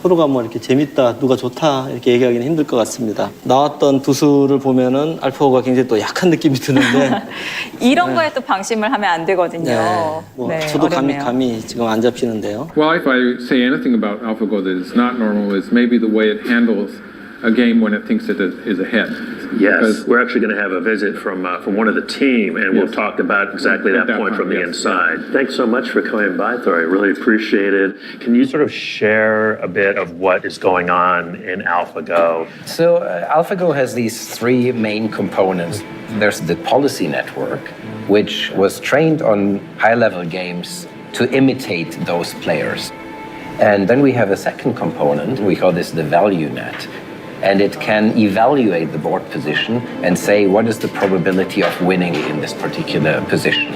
S28: 프로가 뭐 이렇게 재밌다, 누가 좋다 이렇게 얘기하기는 힘들 것 같습니다. 나왔던 두 수를 보면은 알파고가 굉장히 또 약한 느낌이 드는데
S27: 이런 거에 또 방심을 하면 안 되거든요.
S28: 네, 뭐 저도 감이 지금 안 잡히는데요.
S20: Well, if I say anything about AlphaGo that is not normal, is maybe the way it handles a game when it thinks it is ahead.
S14: Yes, we're actually going to have a visit from one of the team, and we'll talk about exactly that point from the inside. Thanks so much for coming by, Thor. I really appreciate it. Can you sort of share a bit of what is going on in AlphaGo?
S8: So AlphaGo has these three main components. There's the policy network, which was trained on high-level games to imitate those players. And then we have a second component, we call this the value net. And it can evaluate the board position and say what is the probability of winning in this particular position.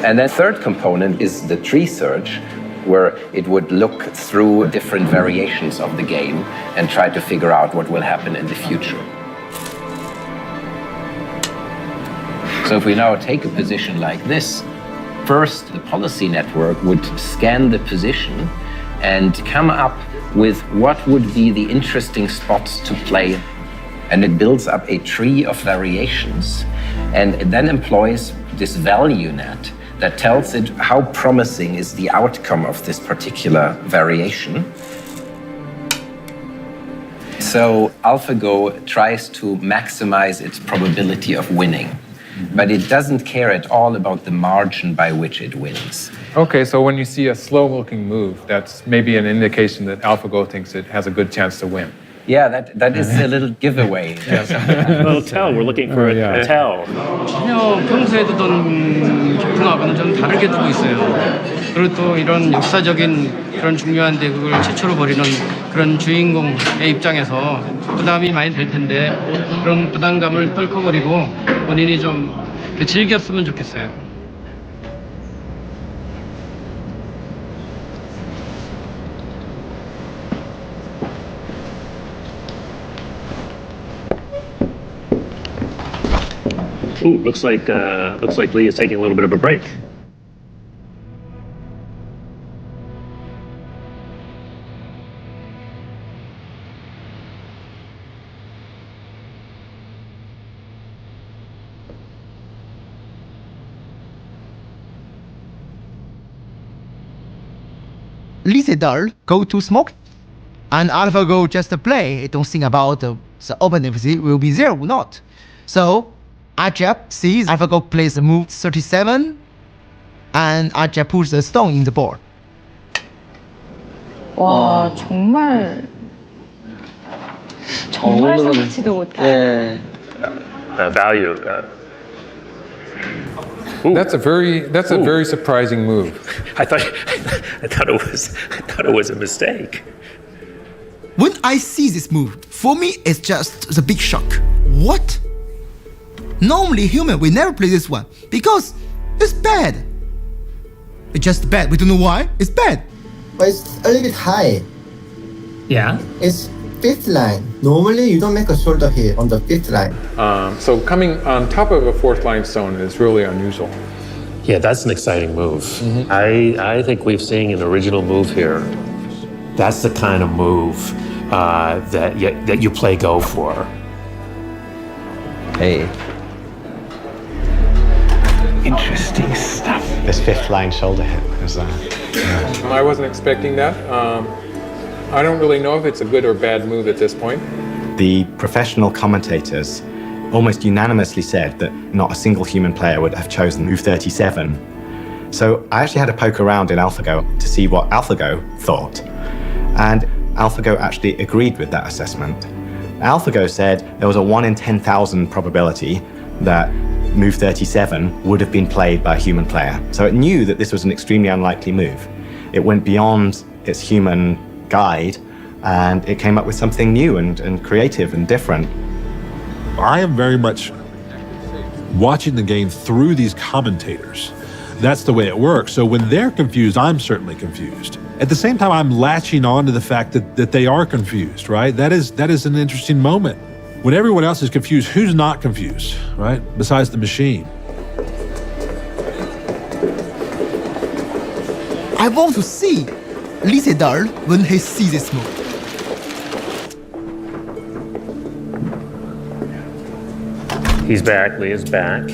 S8: And the third component is the tree search, where it would look through different variations of the game and try to figure out what will happen in the future. So if we now take a position like this, first the policy network would scan the position and come up with what would be the interesting spots to play. And it builds up a tree of variations and it then employs this value net that tells it how promising is the outcome of this particular variation. So AlphaGo tries to maximize its probability of winning, but it doesn't care at all about the margin by which it wins.
S20: Okay, so when you see a slow-looking move, that's maybe an indication that AlphaGo thinks it has a good chance to win.
S8: Yeah, that is a little giveaway.
S14: A little tell. We're looking for a tell.
S11: 전혀 평소에 두던 깊은하고는 좀 다르게 두고 있어요. 그리고 또 이런 역사적인 그런 중요한데 그걸 최초로 벌이는 그런 주인공의 입장에서 부담이 많이 될 텐데 그런 부담감을 떨쳐버리고 본인이 좀 즐겼으면 좋겠어요.
S14: Ooh, looks like Lee is taking a little bit of a break.
S5: Lee said go to smoke, and AlphaGo just play. Don't think about the openness will be there or not. So Ajab sees AlphaGo plays the move 37, and Ajab puts the stone in the board.
S27: 와, 정말 생각지도 못해.
S14: Value.
S20: That's a very surprising move.
S14: I thought it was a mistake.
S5: When I see this move, for me it's just the big shock. What? Normally human will never play this one because it's bad. It's just bad. We don't know why. It's bad.
S9: But it's a little bit high.
S11: Yeah.
S9: It's fifth line. Normally you don't make a shoulder hit on the fifth line.
S20: So coming on top of a fourth line stone is really unusual.
S14: Yeah, that's an exciting move. I think we've seen an original move here. That's the kind of move that you play Go for.
S6: Hey.
S14: Interesting stuff.
S6: This fifth line shoulder hit was
S20: I wasn't expecting that. I don't really know if it's a good or bad move at this point.
S6: The professional commentators almost unanimously said that not a single human player would have chosen move 37. So I actually had to poke around in AlphaGo to see what AlphaGo thought. And AlphaGo actually agreed with that assessment. AlphaGo said there was a 1 in 10,000 probability that move 37 would have been played by a human player. So it knew that this was an extremely unlikely move. It went beyond its human guide and it came up with something new and creative and different.
S12: I am very much watching the game through these commentators That's the way it works. So when they're confused, I'm certainly confused. At the same time, I'm latching on to the fact that they are confused, right? That is an interesting moment. When everyone else is confused, who's not confused, right? Besides the machine.
S5: I want to see Lee Sedol when he sees this move.
S14: He's back. Lee is back.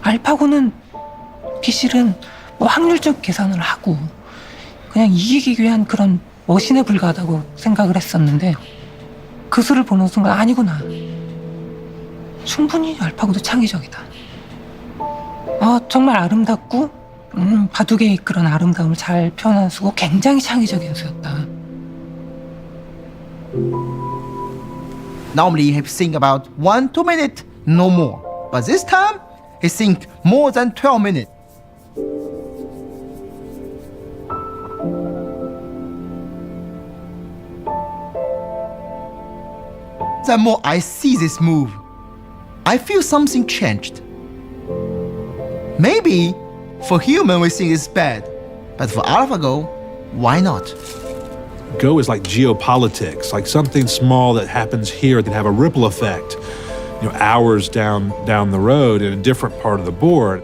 S4: 알파고는 기실은 뭐 확률적 계산을 하고 그냥 이기기 위한 그런 머신에 불과하다고 생각을 했었는데 그 수를 보는 순간 아니구나. 충분히 알파고도 창의적이다. 정말 아름답고 바둑의 그런 아름다움을 잘 표현한 수고 굉장히 창의적인 수였다.
S5: Normally he think about 1-2 minutes, no more. But this time, he think more than 12 minutes. The more I see this move, I feel something changed. Maybe for human we think it's bad, but for AlphaGo, why not?
S12: Go is like geopolitics, like something small that happens here can have a ripple effect, hours down the road in a different part of the board.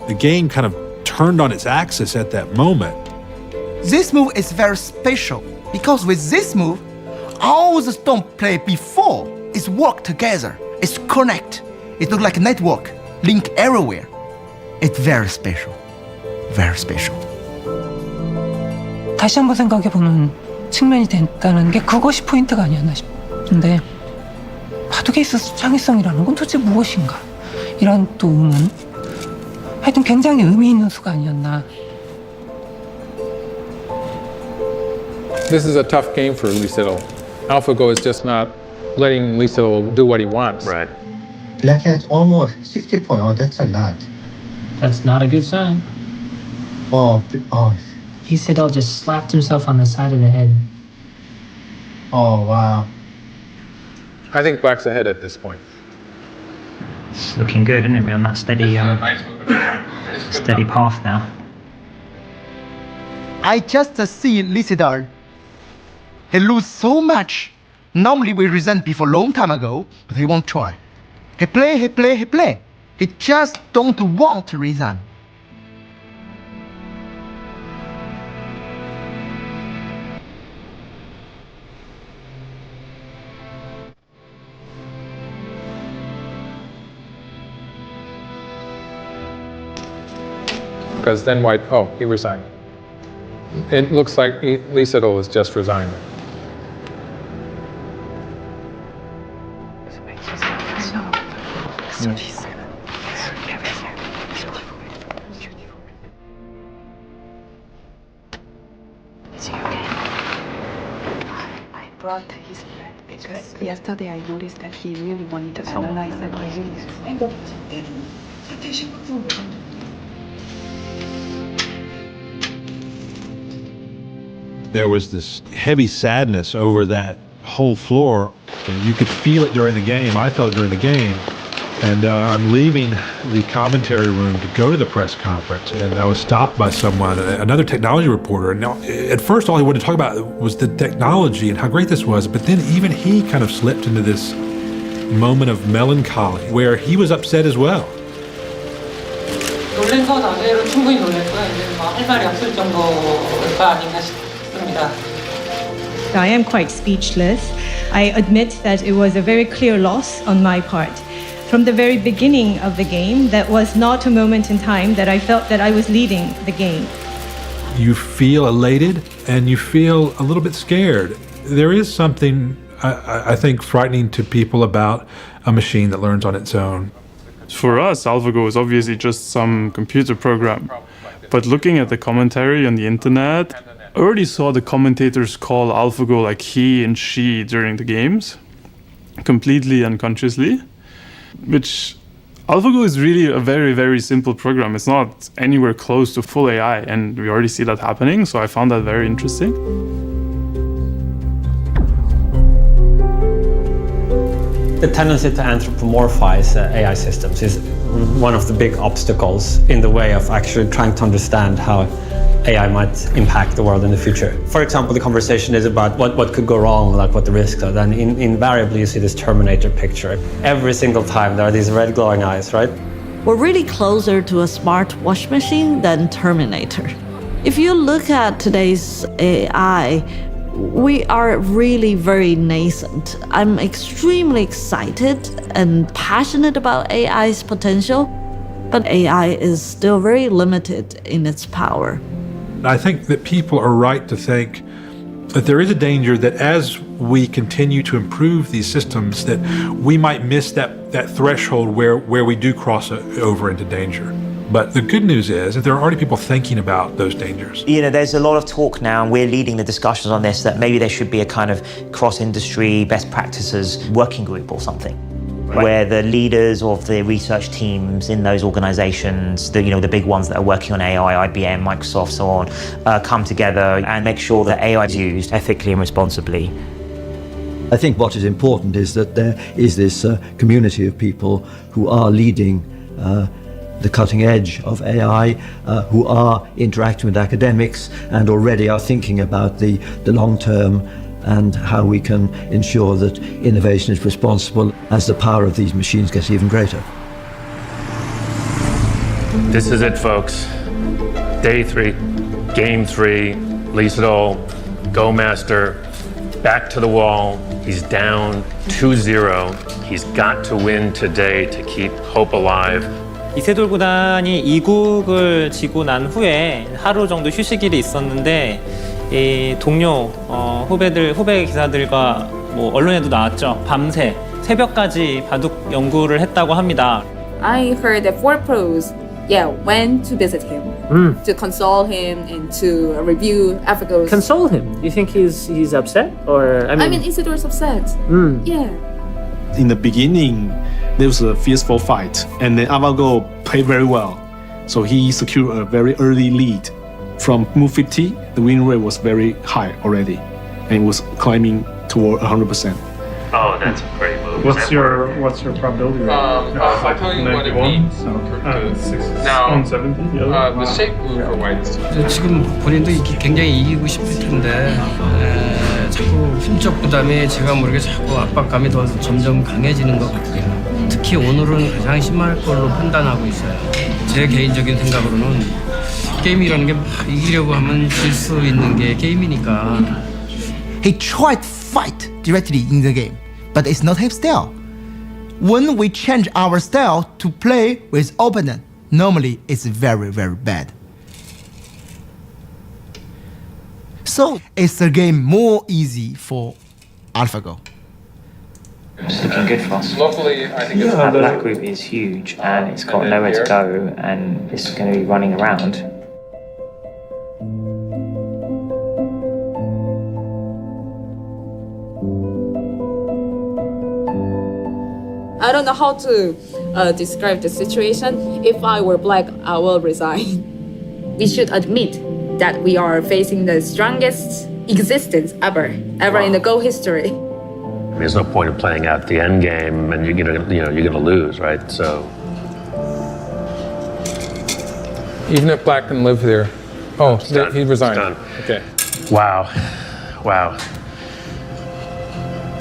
S12: The game kind of turned on its axis at that moment.
S5: This move is very special because with this move, all the stone play before is work together. It's connect. It looks like a network, link everywhere. It's very special. Very special.
S4: 다시 한번 생각해보는 측면이 됐다는 게 그것이 포인트가 아니었나 싶은데 바둑에 있어서 창의성이라는 건 도대체 무엇인가? 이런 또 의문. 하여튼 굉장히 의미 있는 수가 아니었나.
S20: This is a tough game for Lee Sedol. AlphaGo is just not letting Lee Sedol do what he wants.
S14: Right.
S9: Black has almost 60 points. Oh, that's a lot.
S19: That's not a good sign.
S9: Oh.
S19: Lee Sedol just slapped himself on the side of the head.
S9: Oh, wow.
S20: I think Black's ahead at this point.
S2: It's looking good, isn't it? We're on that steady path now.
S5: I just see Lee Sedol. He lose so much. Normally we resent before long time ago, but he won't try. He play. He just don't want to resign.
S20: Because then White, he resigned. It looks like Lee Sedol is just resigned.
S13: I brought his friend because yesterday I noticed that he really wanted to analyze the game.
S12: There was this heavy sadness over that whole floor. And you could feel it during the game. I felt it during the game. And I'm leaving the commentary room to go to the press conference, and I was stopped by someone, another technology reporter. And at first, all he wanted to talk about was the technology and how great this was. But then even he kind of slipped into this moment of melancholy where he was upset as well.
S4: 놀랜 거 자체로 충분히 놀랬고요. 이제 할 말이 없을 정도가 아닌가 싶습니다.
S15: I am quite speechless. I admit that it was a very clear loss on my part. From the very beginning of the game, that was not a moment in time that I felt that I was leading the game.
S12: You feel elated and you feel a little bit scared. There is something, I think, frightening to people about a machine that learns on its own.
S21: For us, AlphaGo is obviously just some computer program. But looking at the commentary on the internet, I already saw the commentators call AlphaGo like he and she during the games. completely unconsciously, which AlphaGo is really a very, very simple program. It's not anywhere close to full AI, and we already see that happening, so I found that very interesting.
S1: The tendency to anthropomorphize AI systems is one of the big obstacles in the way of actually trying to understand how AI might impact the world in the future. For example, the conversation is about what could go wrong, like what the risks are. Then invariably you see this Terminator picture. Every single time there are these red glowing eyes, right?
S3: We're really closer to a smart wash machine than Terminator. If you look at today's AI, we are really very nascent. I'm extremely excited and passionate about AI's potential, but AI is still very limited in its power.
S12: I think that people are right to think that there is a danger that as we continue to improve these systems, that we might miss that threshold where we do cross over into danger. But the good news is that there are already people thinking about those dangers.
S2: You know, there's a lot of talk now, and we're leading the discussions on this, that maybe there should be a kind of cross-industry best practices working group or something, where the leaders of the research teams in those organizations, the big ones that are working on AI, IBM, Microsoft, so on, come together and make sure that AI is used ethically and responsibly.
S10: I think what is important is that there is this community of people who are leading the cutting edge of AI, who are interacting with academics and already are thinking about the long term and how we can ensure that innovation is responsible as the power of these machines gets even greater.
S14: This is it, folks. Day 3, game 3, Lee Sedol, Go Master, back to the wall. He's down 2-0. He's got to win today to keep hope alive.
S28: 이세돌 구단이 2국을 지고 난 후에 하루 정도 휴식일이 있었는데 이 동료 후배 기사들과 뭐 언론에도 나왔죠. 밤새 새벽까지 바둑 연구를 했다고 합니다.
S16: I heard that 4Pros went to visit him to console him and to review AlphaGo's.
S19: Console him? You think he's upset, or
S16: I mean Isidore's upset. Yeah.
S17: In the beginning, there was a fierceful fight, and then AlphaGo played very well. So he secured a very early lead. From move 50, the win rate was very high already, and was climbing toward 100%.
S14: Oh, that's a great move.
S21: What's your probability rate?
S20: I'll tell you what it means. Now,
S21: 70.
S20: the shape move for white.
S11: 지금 본인도 굉장히 이기고 싶을 텐데 자꾸 심적 부담이 제가 모르게 자꾸 압박감이 더 점점 강해지는 것 같아요. 특히 오늘은 가장 심할 걸로 판단하고 있어요. 제 개인적인 생각으로는 게임이라는 게 막 이기려고 하면 질 수 있는 게 게임이니까.
S5: He tried to fight directly in the game, but it's not his style. When we change our style to play with opponent, normally it's very, very bad. So it's a game more easy for AlphaGo.
S2: It's looking good for us.
S20: Locally, I think it's
S2: That black group is huge, and it's got nowhere to go, and it's going to be running around.
S16: I don't know how to describe the situation. If I were black, I will resign. We should admit that we are facing the strongest existence ever in the Go history.
S14: There's no point in playing out the end game, and you're gonna lose, right? So
S20: Even if black can live there. Oh, he resigned. Okay.
S14: Wow.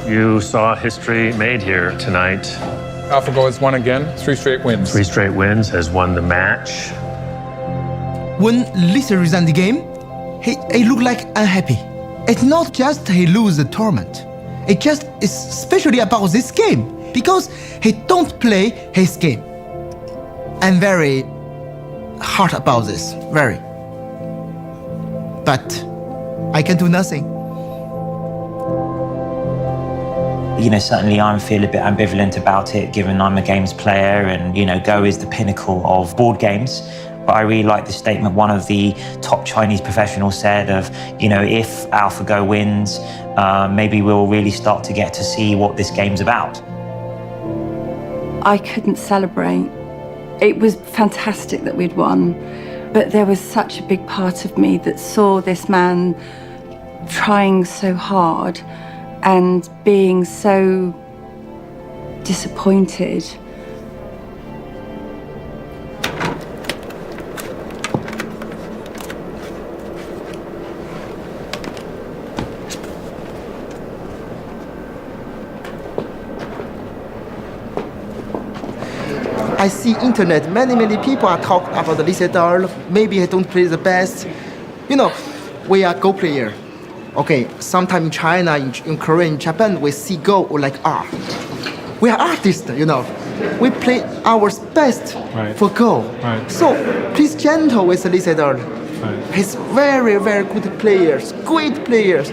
S14: You saw history made here tonight.
S20: AlphaGo has won again, 3 straight wins.
S14: 3 straight wins, has won the match.
S5: When Lisa resigned the game, he looked like unhappy. It's not just he lose the tournament. It just is especially about this game because he don't play his game. I'm very hard about this, very. But I can do nothing.
S2: Certainly I feel a bit ambivalent about it, given I'm a games player and, Go is the pinnacle of board games. But I really like this statement one of the top Chinese professionals said of, you know, if AlphaGo wins, maybe we'll really start to get to see what this game's about.
S13: I couldn't celebrate. It was fantastic that we'd won, but there was such a big part of me that saw this man trying so hard and being so disappointed.
S5: I see internet, many people are talking about the Lee Sedol. Maybe I don't play the best. You know, we are Go player. Okay, sometime in China, in Korea, in Japan, we see Go like art. We are artists, you know. We play our best for Go.
S12: Right.
S5: So please gentle with Lee Sedol. He's very good players, great players.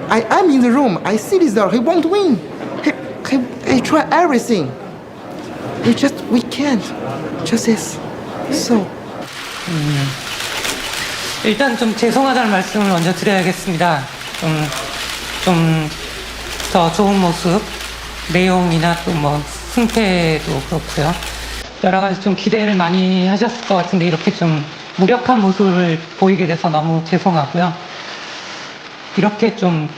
S5: I'm in the room, I see Lee Sedol, he won't win. He try everything. We can't. Just this. So.
S4: 일단 좀 죄송하다는 말씀을 먼저 드려야겠습니다. 좀 더 좋은 모습, 내용이나 또 뭐 승패도 그렇고요. 여러 가지 좀 기대를 많이 하셨을 것 같은데 이렇게 좀 무력한 모습을 보이게 돼서 너무 죄송하고요. 이렇게 좀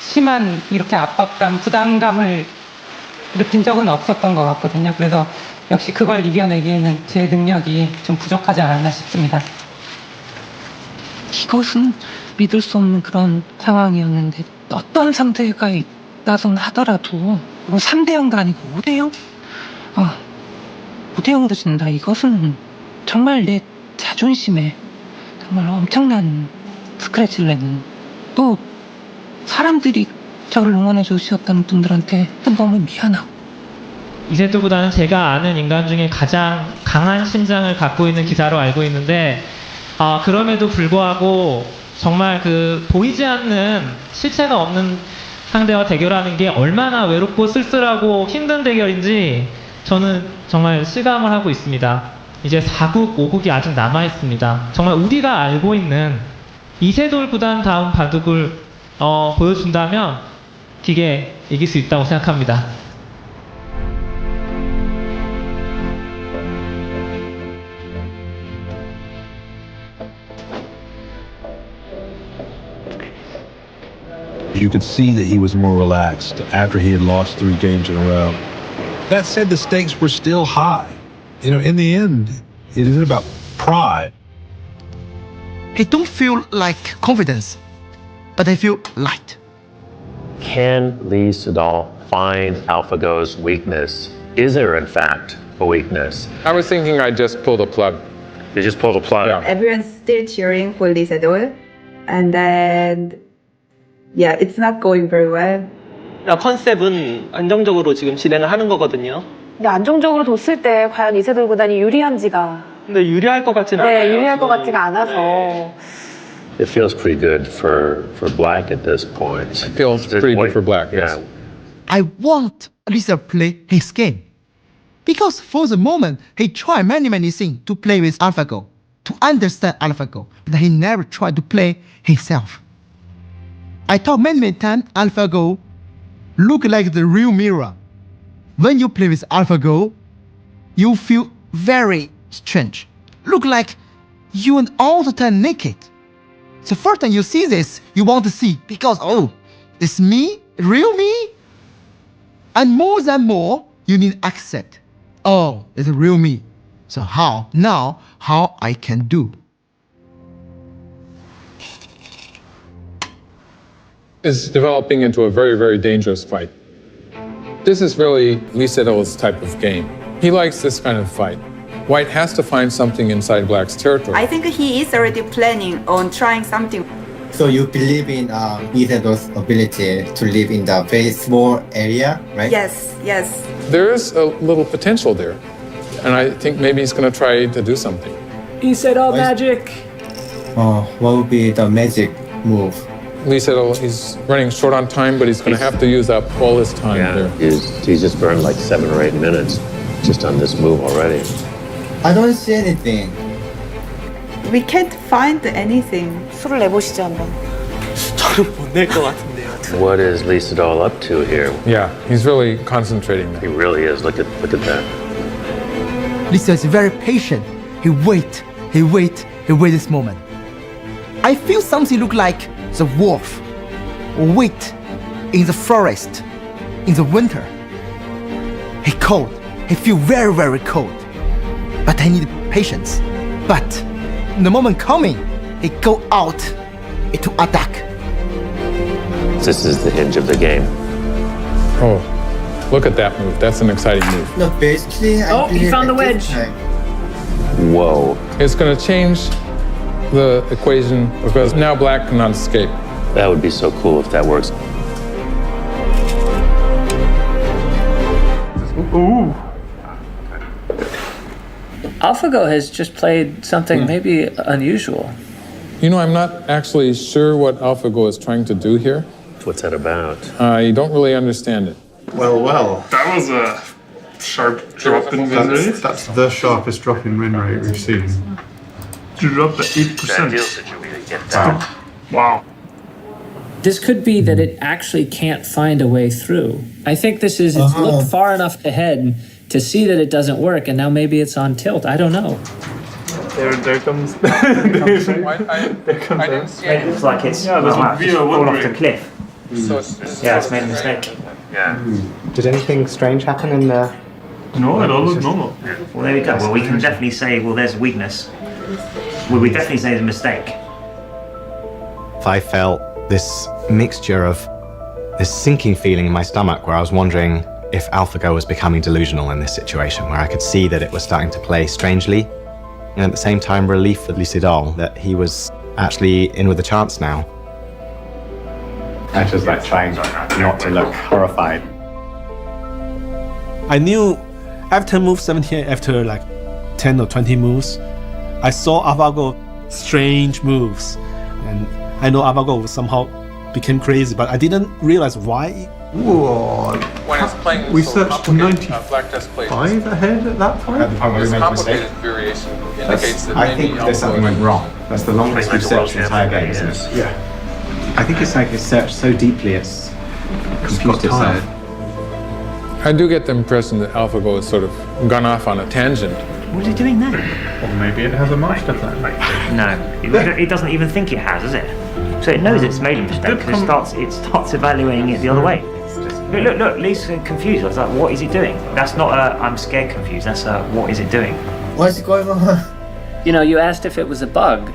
S4: 심한 이렇게 압박감, 부담감을 느낀 적은 없었던 것 같거든요. 그래서 역시 그걸 이겨내기에는 제 능력이 좀 부족하지 않았나 싶습니다. 이것은 믿을 수 없는 그런 상황이었는데 어떤 상태가 있다선 하더라도 3대0도 아니고 5대0? 5대0으로 진다. 이것은 정말 내 자존심에 정말 엄청난 스크래치를 내는, 또 사람들이 저를 응원해 주셨던 분들한테 너무 미안하고.
S28: 이세돌보다는 제가 아는 인간 중에 가장 강한 심장을 갖고 있는 기사로 알고 있는데 그럼에도 불구하고 정말 그 보이지 않는 실체가 없는 상대와 대결하는 게 얼마나 외롭고 쓸쓸하고 힘든 대결인지 저는 정말 실감을 하고 있습니다. 이제 4국, 5국이 아직 남아 있습니다. 정말 우리가 알고 있는 이세돌 구단 다음 바둑을 보여준다면 기계 이길 수 있다고 생각합니다.
S12: You could see that he was more relaxed after he had lost 3 games in a row. That said, the stakes were still high. You know, in the end, it isn't about pride.
S5: I don't feel like confidence, but I feel light.
S14: Can Lee Sedol find AlphaGo's weakness? Is there, in fact, a weakness?
S20: I was thinking I'd just pull the plug.
S14: You just pull the plug?
S20: Yeah.
S13: Everyone's still cheering for Lee Sedol, and then it's not going very well.
S28: 컨셉은 안정적으로 지금 진행을 하는 거거든요.
S16: 근데 안정적으로 뒀을 때 과연 이세돌 구단이 유리한지가.
S28: 근데 유리할 것 같지는 않아요.
S16: 네, 유리할 것 같지가 않아서.
S14: It feels pretty good for Black at this point.
S20: It feels pretty good for Black, yes.
S5: I want Lisa to play his game. Because for the moment, he tried many things to play with AlphaGo, to understand AlphaGo, but he never tried to play himself. I thought many times AlphaGo look like the real mirror. When you play with AlphaGo, you feel very strange. Look like you are all the time naked. The first time you see this, you want to see because, it's me, real me? And more than more, you need accept. It's real me. So how I can do?
S20: Is developing into a very, very dangerous fight. This is really Lee Sedol's type of game. He likes this kind of fight. White has to find something inside Black's territory.
S13: I think he is already planning on trying something.
S9: So you believe in Lee Sedol's ability to live in the very small area, right?
S13: Yes.
S20: There is a little potential there. And I think maybe he's going to try to do something.
S11: He said all magic.
S9: What would be the magic move?
S20: Lee Sedol, he's running short on time, but he's going to have to use up all his time there.
S14: He's just burned like 7 or 8 minutes just on this move already.
S9: I don't see anything.
S27: We can't find anything.
S7: 술을 내보시죠 한번.
S28: 저는 못 낼 것 같은데요.
S8: What is Lee Sedol up to here?
S20: Yeah, he's really concentrating.
S8: He really is. Look at that.
S5: Lisa is very patient. He wait this moment. I feel something look like the wolf wait in the forest in the winter. He cold. He feel very, very cold. But I need patience. But the moment coming, he go out to attack.
S8: This is the hinge of the game.
S20: Oh, look at that move. That's an exciting move.
S9: No, basically, I
S19: he found the wedge.
S8: Whoa.
S20: It's going to change the equation because now black cannot escape.
S8: That would be so cool if that works.
S21: Ooh.
S19: AlphaGo has just played something maybe unusual.
S20: You know, I'm not actually sure what AlphaGo is trying to do here.
S8: What's that about?
S20: I don't really understand it.
S12: Well.
S21: That was a sharp drop in win rate.
S12: That's the sharpest drop in win rate we've seen.
S21: You dropped at 8%.
S8: That should really get down.
S21: Wow.
S19: This could be that it actually can't find a way through. I think this is, it's looked far enough ahead to see that it doesn't work, and now maybe it's on tilt. I don't know.
S21: There comes.
S20: I didn't see
S2: It looks like it's
S21: Yeah, there's a
S2: just
S21: real
S2: fallen off
S21: wondering.
S2: the cliff.
S20: So it's
S2: Yeah, it's made a mistake.
S8: Yeah.
S6: Did anything strange happen in the...
S21: No, it all looked normal.
S2: Well, there we go. Well, we can definitely say, well, there's a weakness. Well, we definitely say there's a mistake.
S6: I felt this mixture of this sinking feeling in my stomach where I was wondering if AlphaGo was becoming delusional in this situation, where I could see that it was starting to play strangely, and at the same time relief for Lee Sedol that he was actually in with a chance now. I was like trying not to look horrified.
S17: I knew after move 17, after like 10 or 20 moves, I saw AlphaGo strange moves, and I know AlphaGo somehow became crazy, but I didn't realize why.
S12: Whoa.
S20: when it's playing
S12: We
S20: so
S12: searched to
S20: complicated, black does play
S12: 95 ahead at that point?
S6: At the point where we
S20: this
S6: made the mistake.
S20: complicated variation indicates that
S6: I
S20: maybe
S6: think there's something went wrong. That's the longest we've searched the entire game, isn't it?
S12: Yeah.
S6: I think it's like it's searched so deeply it's confused itself.
S20: I do get the impression that AlphaGo has sort of gone off on a tangent.
S2: What is it doing now?
S12: Or maybe it has a master plan.
S2: No, it doesn't even think it has, does it? So it knows it's made a mistake because it starts evaluating it the other way. Look, Lee's confused. I was like, what is it doing? That's not a I'm scared confused, that's a what is it doing?
S9: What's going on?
S19: You know, you asked if it was a bug.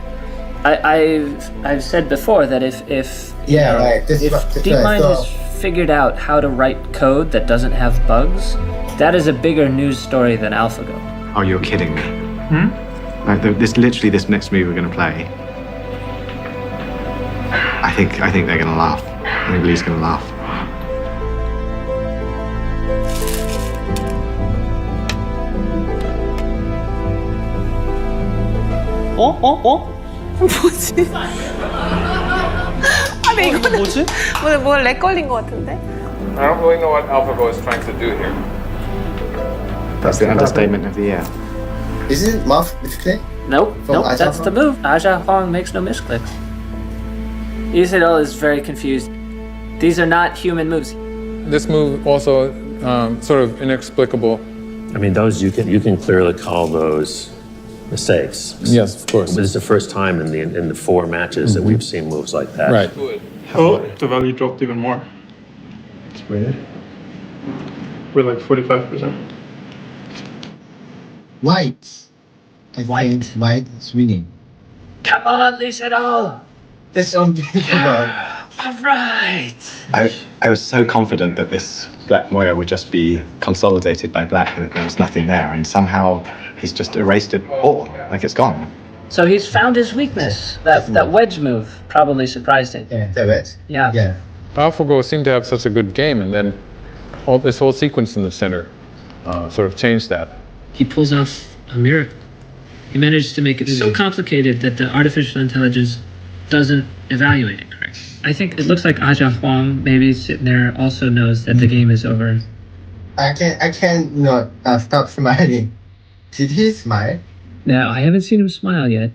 S19: I've said before that if
S9: Yeah, right. This
S19: if
S9: is what
S19: DeepMind
S9: I thought.
S19: has figured out how to write code that doesn't have bugs, that is a bigger news story than AlphaGo.
S6: Oh, you're kidding me. Like this next move we're going to play. I think they're going to laugh. I think Lee's going to laugh.
S27: 뭐지? 근데 이거는
S28: 뭐지?
S27: 오늘 뭐렉 걸린 것 같은데?
S20: I don't really know what AlphaGo is trying to do here.
S6: That's the understatement of the year.
S9: Isn't it mouse misclick?
S19: Nope,
S9: From Aja
S19: that's the
S9: Huang?
S19: move. Aja Huang makes no misclicks. Isidol is very confused. These are not human moves.
S20: This move also sort of inexplicable.
S8: I mean, those you can clearly call those mistakes.
S20: Yes, of course.
S8: But it's the first time in the 4 matches that we've seen moves like that.
S20: Right.
S21: Oh, the value dropped even more.
S12: It's weird.
S21: We're like 45%.
S9: White. I think white is winning.
S19: Come on, Isidol!
S9: That's unbelievable.
S19: All right!
S6: I was so confident that this black moya would just be consolidated by black and that there was nothing there, and somehow he's just erased it all, like it's gone.
S19: So he's found his weakness. That wedge move probably surprised him.
S9: Yeah, the wedge.
S19: Yeah.
S20: AlphaGo seemed to have such a good game, and then this whole sequence in the center sort of changed that.
S19: He pulls off a miracle. He managed to make it so complicated that the artificial intelligence doesn't evaluate it correctly. I think it looks like Aja Huang, maybe sitting there, also knows that the game is over.
S9: I can't stop smiling. Did he smile?
S19: No, I haven't seen him smile yet.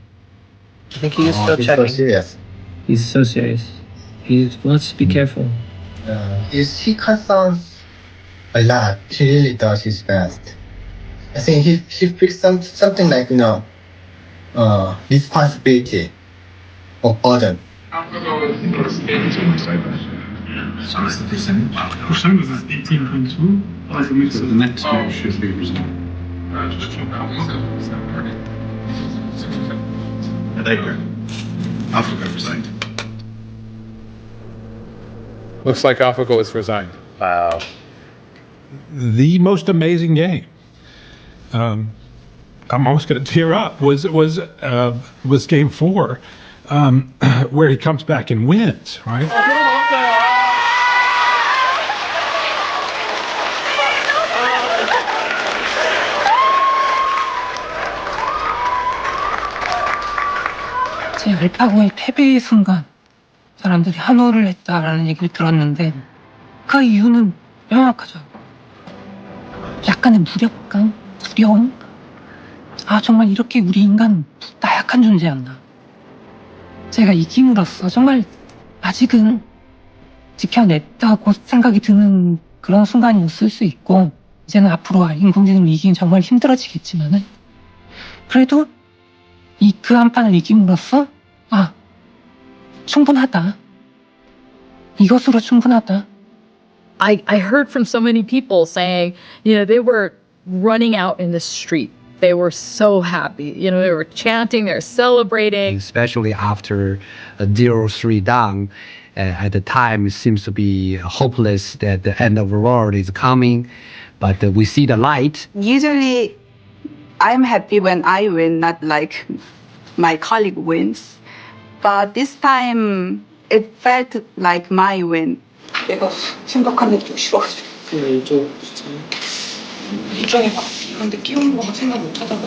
S2: I think he is still
S9: he's
S2: checking.
S9: so serious.
S19: He's so serious. He wants to be careful.
S9: He concerns a lot. He really does his best. I think he fixed something like, responsibility or burden.
S21: Percent is 18.2. So the next one should be
S12: There you go. AlphaGo resigned.
S20: Looks like AlphaGo is resigned.
S12: Wow. The most amazing game. I'm almost going to tear up. Was game 4, where he comes back and wins, right?
S4: 제 알파고의 패배의 순간 사람들이 한호를 했다라는 얘기를 들었는데 그 이유는 명확하죠. 약간의 무력감, 두려움. 아 정말 이렇게 우리 인간 나약한 존재였나. 제가 이김으로써 정말 아직은 지켜냈다고 생각이 드는 그런 순간이었을 수 있고 이제는 앞으로 인공지능을 이기긴 정말 힘들어지겠지만은 그래도 그 한 판을 이김으로써 아 충분하다. 이것으로 충분하다.
S7: I heard from so many people saying, they were running out in the street. They were so happy. They were chanting, they were celebrating.
S15: Especially after 0-3 down, at the time it seems to be hopeless that the end of the world is coming, but we see the light.
S13: Usually, I'm happy when I win, not like my colleague wins. But this time, it felt like my win.
S4: 내가 생각한 데 좀 싫어가지고. 일정에 막 이런데 끼우는 거 생각 못 하다가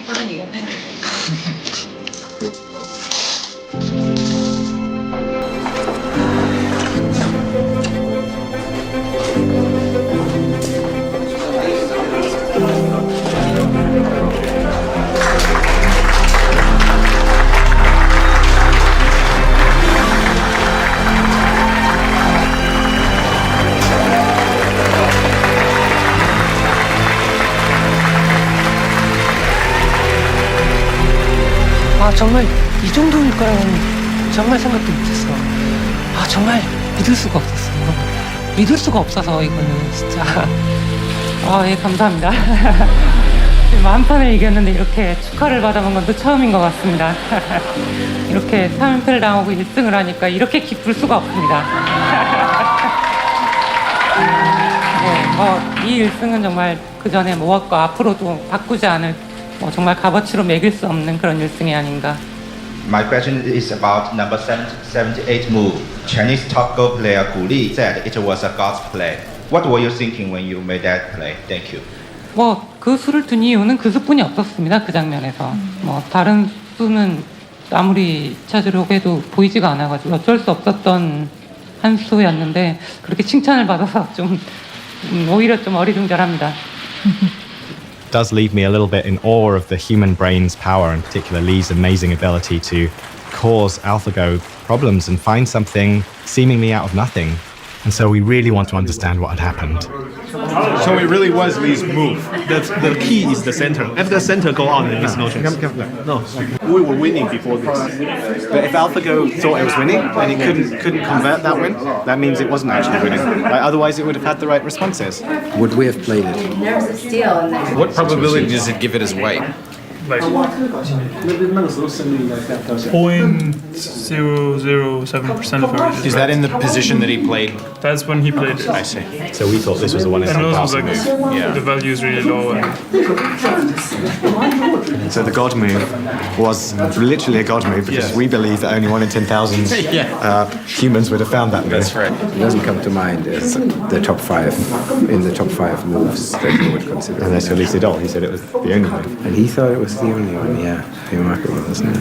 S4: 빠른 이겼네. 아 정말 이 정도일 거라고는 정말 생각도 못했어. 아 정말 믿을 수가 없었어. 믿을 수가 없어서 이거는 진짜. 아 예 감사합니다. 한 판을 이겼는데 이렇게 축하를 받아본 건 또 처음인 것 같습니다. 이렇게 3연패를 당하고 1승을 하니까 이렇게 기쁠 수가 없습니다. 네, 이 1승은 정말 그 전에 모았고 앞으로도 바꾸지 않을 정말 값어치로 매길 수 없는 그런 1승이 아닌가.
S18: My question is about number 78 move. Chinese top Go player Gu Li said it was a God's play. What were you thinking when you made that play? Thank you.
S4: 그 수를 둔 이유는 그 수뿐이 없었습니다. 그 장면에서. 다른 수는 아무리 찾으려고 해도 보이지가 않아가지고 어쩔 수 없었던 한 수였는데 그렇게 칭찬을 받아서 오히려 좀 어리둥절합니다.
S6: Does leave me a little bit in awe of the human brain's power, in particular Lee's amazing ability to cause AlphaGo problems and find something seemingly out of nothing. And so we really want to understand what had happened.
S17: So it really was Lee's move. The key is the center. If the center go out, it makes no chance. No, we were winning before this.
S6: But if AlphaGo thought it was winning and it couldn't convert that win, that means it wasn't actually winning. Otherwise, it would have had the right responses.
S22: Would we have played it?
S23: There was a steal in there.
S22: What probability does it give it as white?
S21: 0.007% of everything.
S22: Is that in the position that he played?
S21: That's when he played it.
S22: I see.
S6: So we thought this was the one in
S21: and
S6: some
S21: also
S6: passing
S21: the value is really low.
S6: So the God move was literally a God move because we believe that only 1 in 10,000 humans would have found that move.
S22: That's right. It doesn't come to mind as the top 5 moves that you would consider.
S6: Unless you least it all, he said it was the only move.
S22: And he thought it was the only one, yeah. Remarkable, isn't it?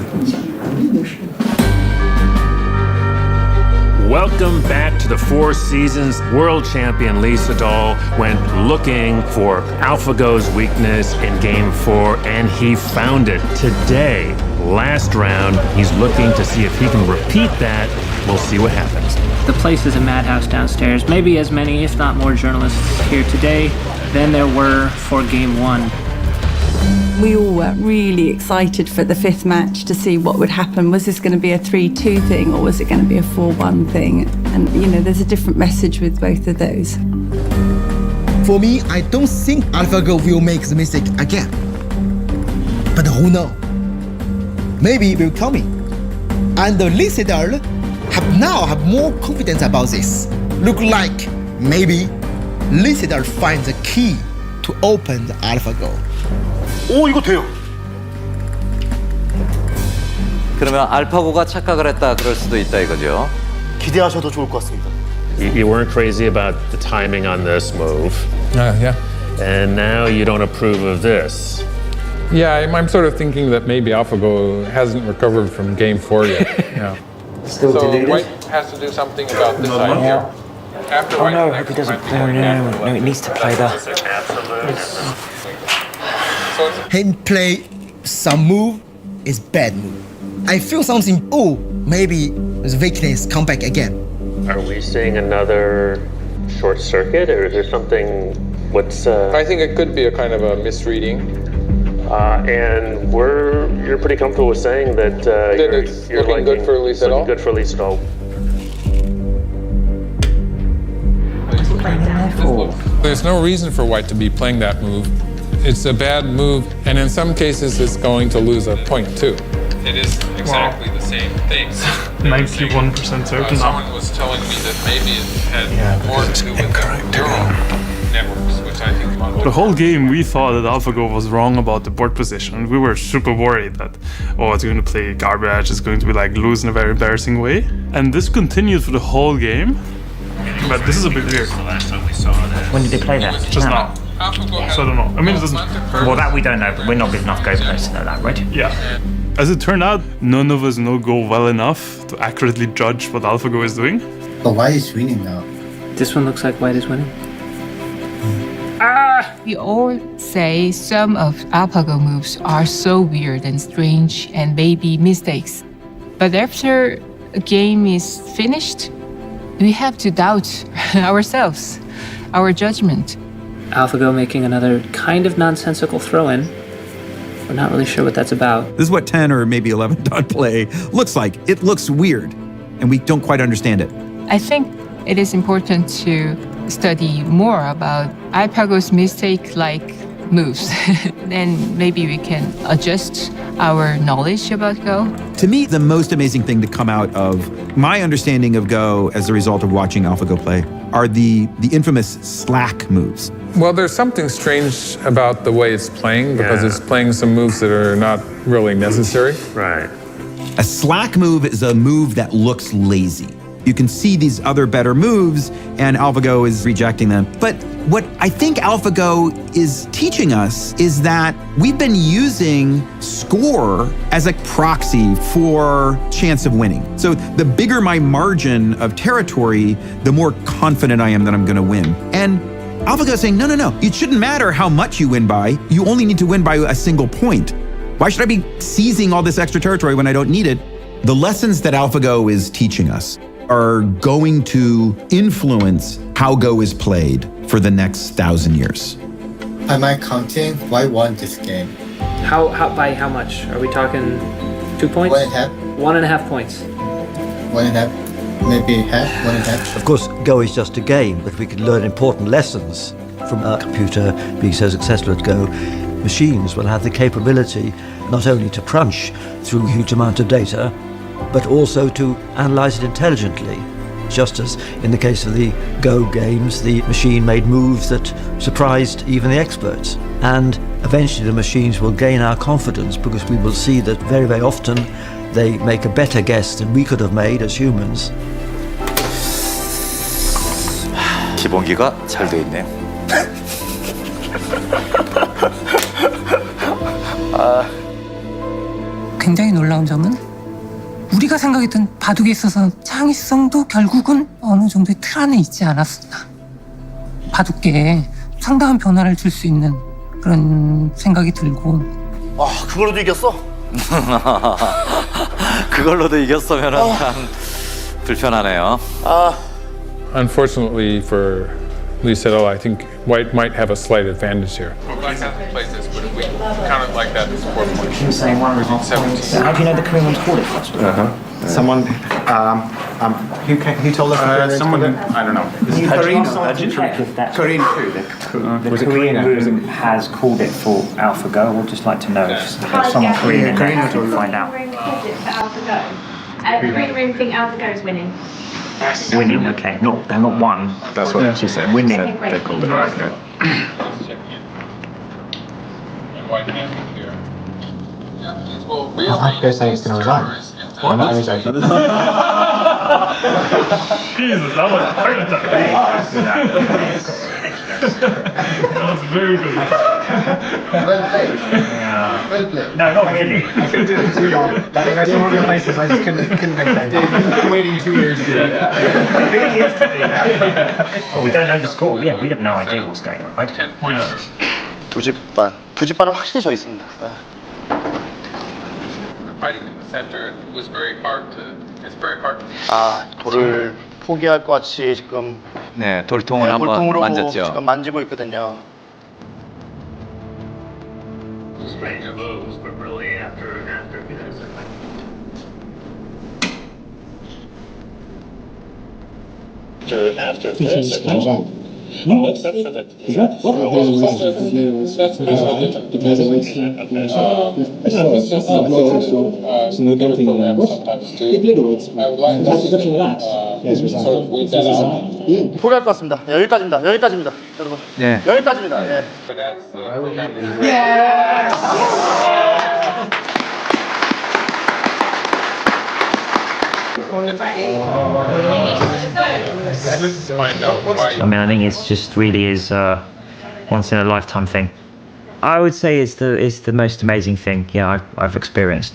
S14: welcome back to the Four Seasons. World champion Lee Sedol went looking for AlphaGo's weakness in Game 4, and he found it. Today, last round, he's looking to see if he can repeat that. We'll see what happens.
S19: The place is a madhouse downstairs. Maybe as many, if not more, journalists here today than there were for Game 1.
S13: We all were really excited for the fifth match to see what would happen. Was this going to be a 3-2 thing or was it going to be a 4-1 thing? And, you know, there's a different message with both of those.
S5: For me, I don't think AlphaGo will make the mistake again. But who knows? Maybe it will coming. And Lee Sedol have more confidence about this. Look like maybe Lee Sedol finds the key to open the AlphaGo.
S1: 오, 이거 돼요.
S3: 그러면 알파고가 착각을 했다 그럴 수도 있다 이거죠.
S1: 기대하셔도 좋을 것 같습니다.
S14: You weren't crazy about the timing on this move.
S20: Yeah.
S14: And now you don't approve of this.
S20: Yeah, I'm sort of thinking that maybe AlphaGo hasn't recovered from Game 4 yet. Yeah.
S1: Still
S20: so
S1: deleted?
S20: White has to do something about this idea. After
S2: Oh no, I hope he doesn't. No, it needs to play that.
S5: Him play some move is bad move. I feel something, oh, maybe the weakness come back again.
S14: Are we seeing another short circuit, or is there something? What's?
S20: I think it could be a kind of a misreading.
S14: And you're pretty comfortable with saying that you're
S20: looking good for Lee Sedol?
S14: Good for Lee Sedol.
S20: There's no reason for White to be playing that move. It's a bad move, and in some cases, it's going to lose a point too. It is exactly the same thing.
S21: 91% certain now.
S20: Someone was telling me that maybe it had more to do with the neural networks, which I think
S21: The whole game we thought that AlphaGo was wrong about the board position. We were super worried that, oh, it's going to play garbage, it's going to be like lose in a very embarrassing way. And this continued for the whole game. But this is a bit weird.
S2: When did they play that?
S21: Just now. So I don't know. I mean, it doesn't.
S2: Well, that we don't know, but we're not good enough Go players to know that, right?
S21: Yeah. As it turned out, none of us know Go well enough to accurately judge what AlphaGo is doing.
S9: But White is winning now.
S19: This one looks like White is winning.
S10: We all say some of AlphaGo moves are so weird and strange and maybe mistakes. But after a game is finished, we have to doubt ourselves, our judgment.
S19: AlphaGo making another kind of nonsensical throw-in. We're not really sure what that's about.
S16: This is what 10 or maybe 11 dot play looks like. It looks weird, and we don't quite understand it.
S10: I think it is important to study more about AlphaGo's mistake-like moves. Then maybe we can adjust our knowledge about Go.
S16: To me, the most amazing thing to come out of my understanding of Go as a result of watching AlphaGo play are the infamous slack moves.
S20: Well, there's something strange about the way it's playing because it's playing some moves that are not really necessary.
S14: Right.
S16: A slack move is a move that looks lazy. You can see these other better moves, and AlphaGo is rejecting them. But what I think AlphaGo is teaching us is that we've been using score as a proxy for chance of winning. So the bigger my margin of territory, the more confident I am that I'm going to win. And AlphaGo is saying, no, it shouldn't matter how much you win by. You only need to win by a single point. Why should I be seizing all this extra territory when I don't need it? The lessons that AlphaGo is teaching us are going to influence how Go is played for the next 1,000 years.
S9: By my counting, White won this game.
S19: How by how much? Are we talking 2 points?
S9: 1.5.
S19: 1.5 points.
S9: 1.5. Maybe half, 1.5.
S23: Of course, Go is just a game, but we can learn important lessons from a computer being so successful at Go. Machines will have the capability not only to crunch through a huge amount of data, but also to analyze it intelligently. Just as in the case of the Go games, the machine made moves that surprised even the experts. And eventually the machines will gain our confidence because we will see that very, very often they make a better guess than we could have made as humans.
S3: 기본기가 잘 돼 있네요.
S4: 굉장히 놀라운 점은 우리가 생각했던 바둑에 있어서 창의성도 결국은 어느 정도의 틀 안에 있지 않았었나. 바둑계에 상당한 변화를 줄 수 있는 그런 생각이 들고.
S1: 아, 그걸로도 이겼어?
S3: 그걸로도 이겼으면은 참 불편하네요.
S20: Unfortunately for Lisetto, I think White might have a slight advantage here. Black hasn't played this, but if we count it like that, it's 4 points.
S2: He was saying one result points. How do you know the Koreans called it first?
S6: Someone, who told us?
S20: Someone, I don't know.
S2: Korean, check if that's
S6: Korean
S2: the Korean room has called it for AlphaGo. I would just like to know if someone Korean in there can find out.
S8: Korean room think AlphaGo is winning.
S2: Winning, okay. They're not one.
S22: That's what she said.
S2: Winning.
S22: They called it right there.
S20: White can't be here.
S6: They're saying it's going to resign. I'm not only joking.
S21: Jesus, that was perfect. That was very good.
S9: Well played. Well played.
S2: No, not really.
S6: I couldn't do it too long. I think I did one of your places, I just couldn't make that. I'm waiting 2 years to do it.
S2: Well, we don't know the score. Yeah, we have no idea what's going on, right?
S20: 10 points.
S1: 부집반은 확실히 져 있습니다.
S20: Fighting in the center was very hard to. It's very hard.
S1: 아, 돌을 포기할 것 같이 지금
S3: 네, 돌통을 한번
S1: 볼통으로
S3: 만졌죠.
S1: 지금 만지고 있거든요.
S11: After this, no, except for that.
S1: 포기할 것 같습니다. 여기까지입니다. 여기까지입니다, 여러분.
S3: 네.
S1: 여기까지입니다. 예.
S2: I mean, I think it's just really is a once in a lifetime thing. I would say it's the most amazing thing I've experienced.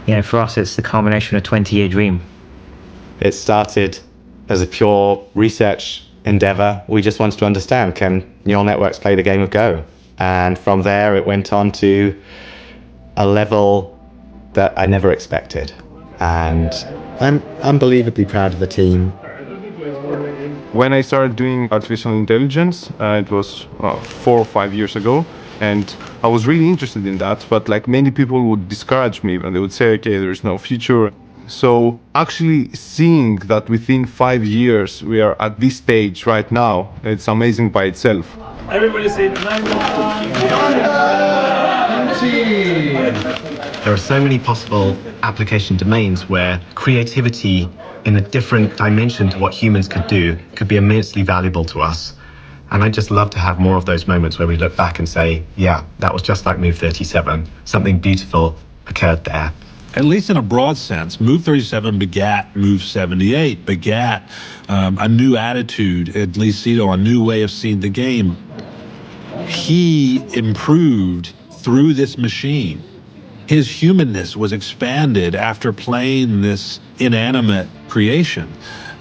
S2: You know, for us, it's the culmination of a 20-year dream.
S6: It started as a pure research endeavor. We just wanted to understand, can neural networks play the game of Go? And from there, it went on to a level that I never expected. And I'm unbelievably proud of the team.
S12: When I started doing artificial intelligence, it was 4 or 5 years ago, and I was really interested in that, but like many people would discourage me and they would say, okay, there is no future. So actually seeing that within 5 years we are at this stage right now, it's amazing by itself.
S21: Everybody say
S6: There are so many possible application domains where creativity in a different dimension to what humans could do could be immensely valuable to us. And I'd just love to have more of those moments where we look back and say, yeah, that was just like Move 37. Something beautiful occurred there.
S11: At least in a broad sense, Move 37 begat Move 78, begat a new attitude at Lisetto, a new way of seeing the game. He improved through this machine. His humanness was expanded after playing this inanimate creation.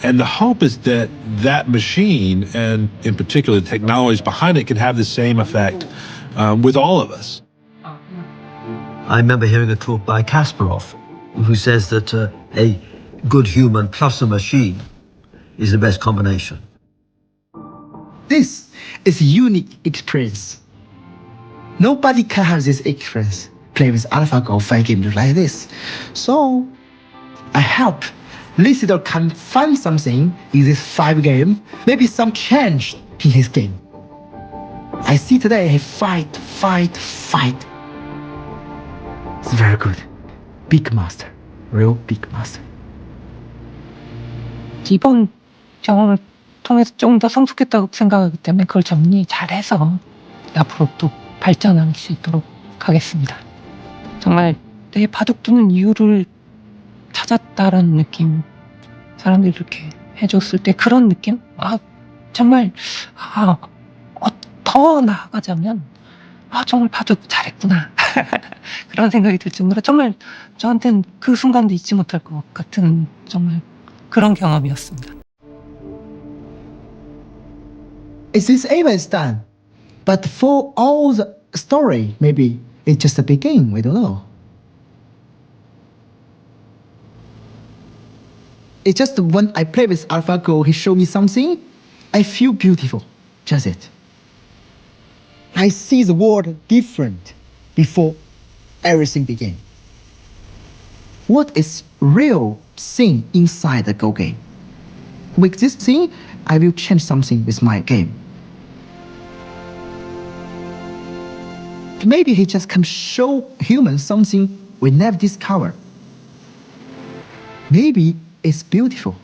S11: And the hope is that that machine, and in particular the technologies behind it, can have the same effect with all of us.
S23: I remember hearing a talk by Kasparov, who says that a good human plus a machine is the best combination.
S5: This is a unique experience. Nobody can have this experience, play with AlphaGo 5 games like this. So I hope Lisetto can find something in this 5 game, maybe some change in his game. I see today he fight. It's very good. Big master, real big master.
S4: 이번 경험을 통해서 좀 더 성숙했다고 생각하기 때문에 그걸 정리 잘해서 앞으로 또 발전할 수 있도록 하겠습니다. 정말 내 바둑 두는 이유를 찾았다라는 느낌, 사람들이 이렇게 해줬을 때 그런 느낌? 정말 더 나아가자면 정말 바둑 잘했구나. 그런 생각이 들 정도로 정말 저한테는 그 순간도 잊지 못할 것 같은 정말 그런 경험이었습니다.
S5: Is this ever is done? But for all the story, maybe it's just a beginning. We don't know. It's just when I play with AlphaGo, he showed me something, I feel beautiful. Just it. I see the world different before everything began. What is real thing inside the Go game? With this thing, I will change something with my game. Maybe he just can show humans something we never discovered. Maybe it's beautiful.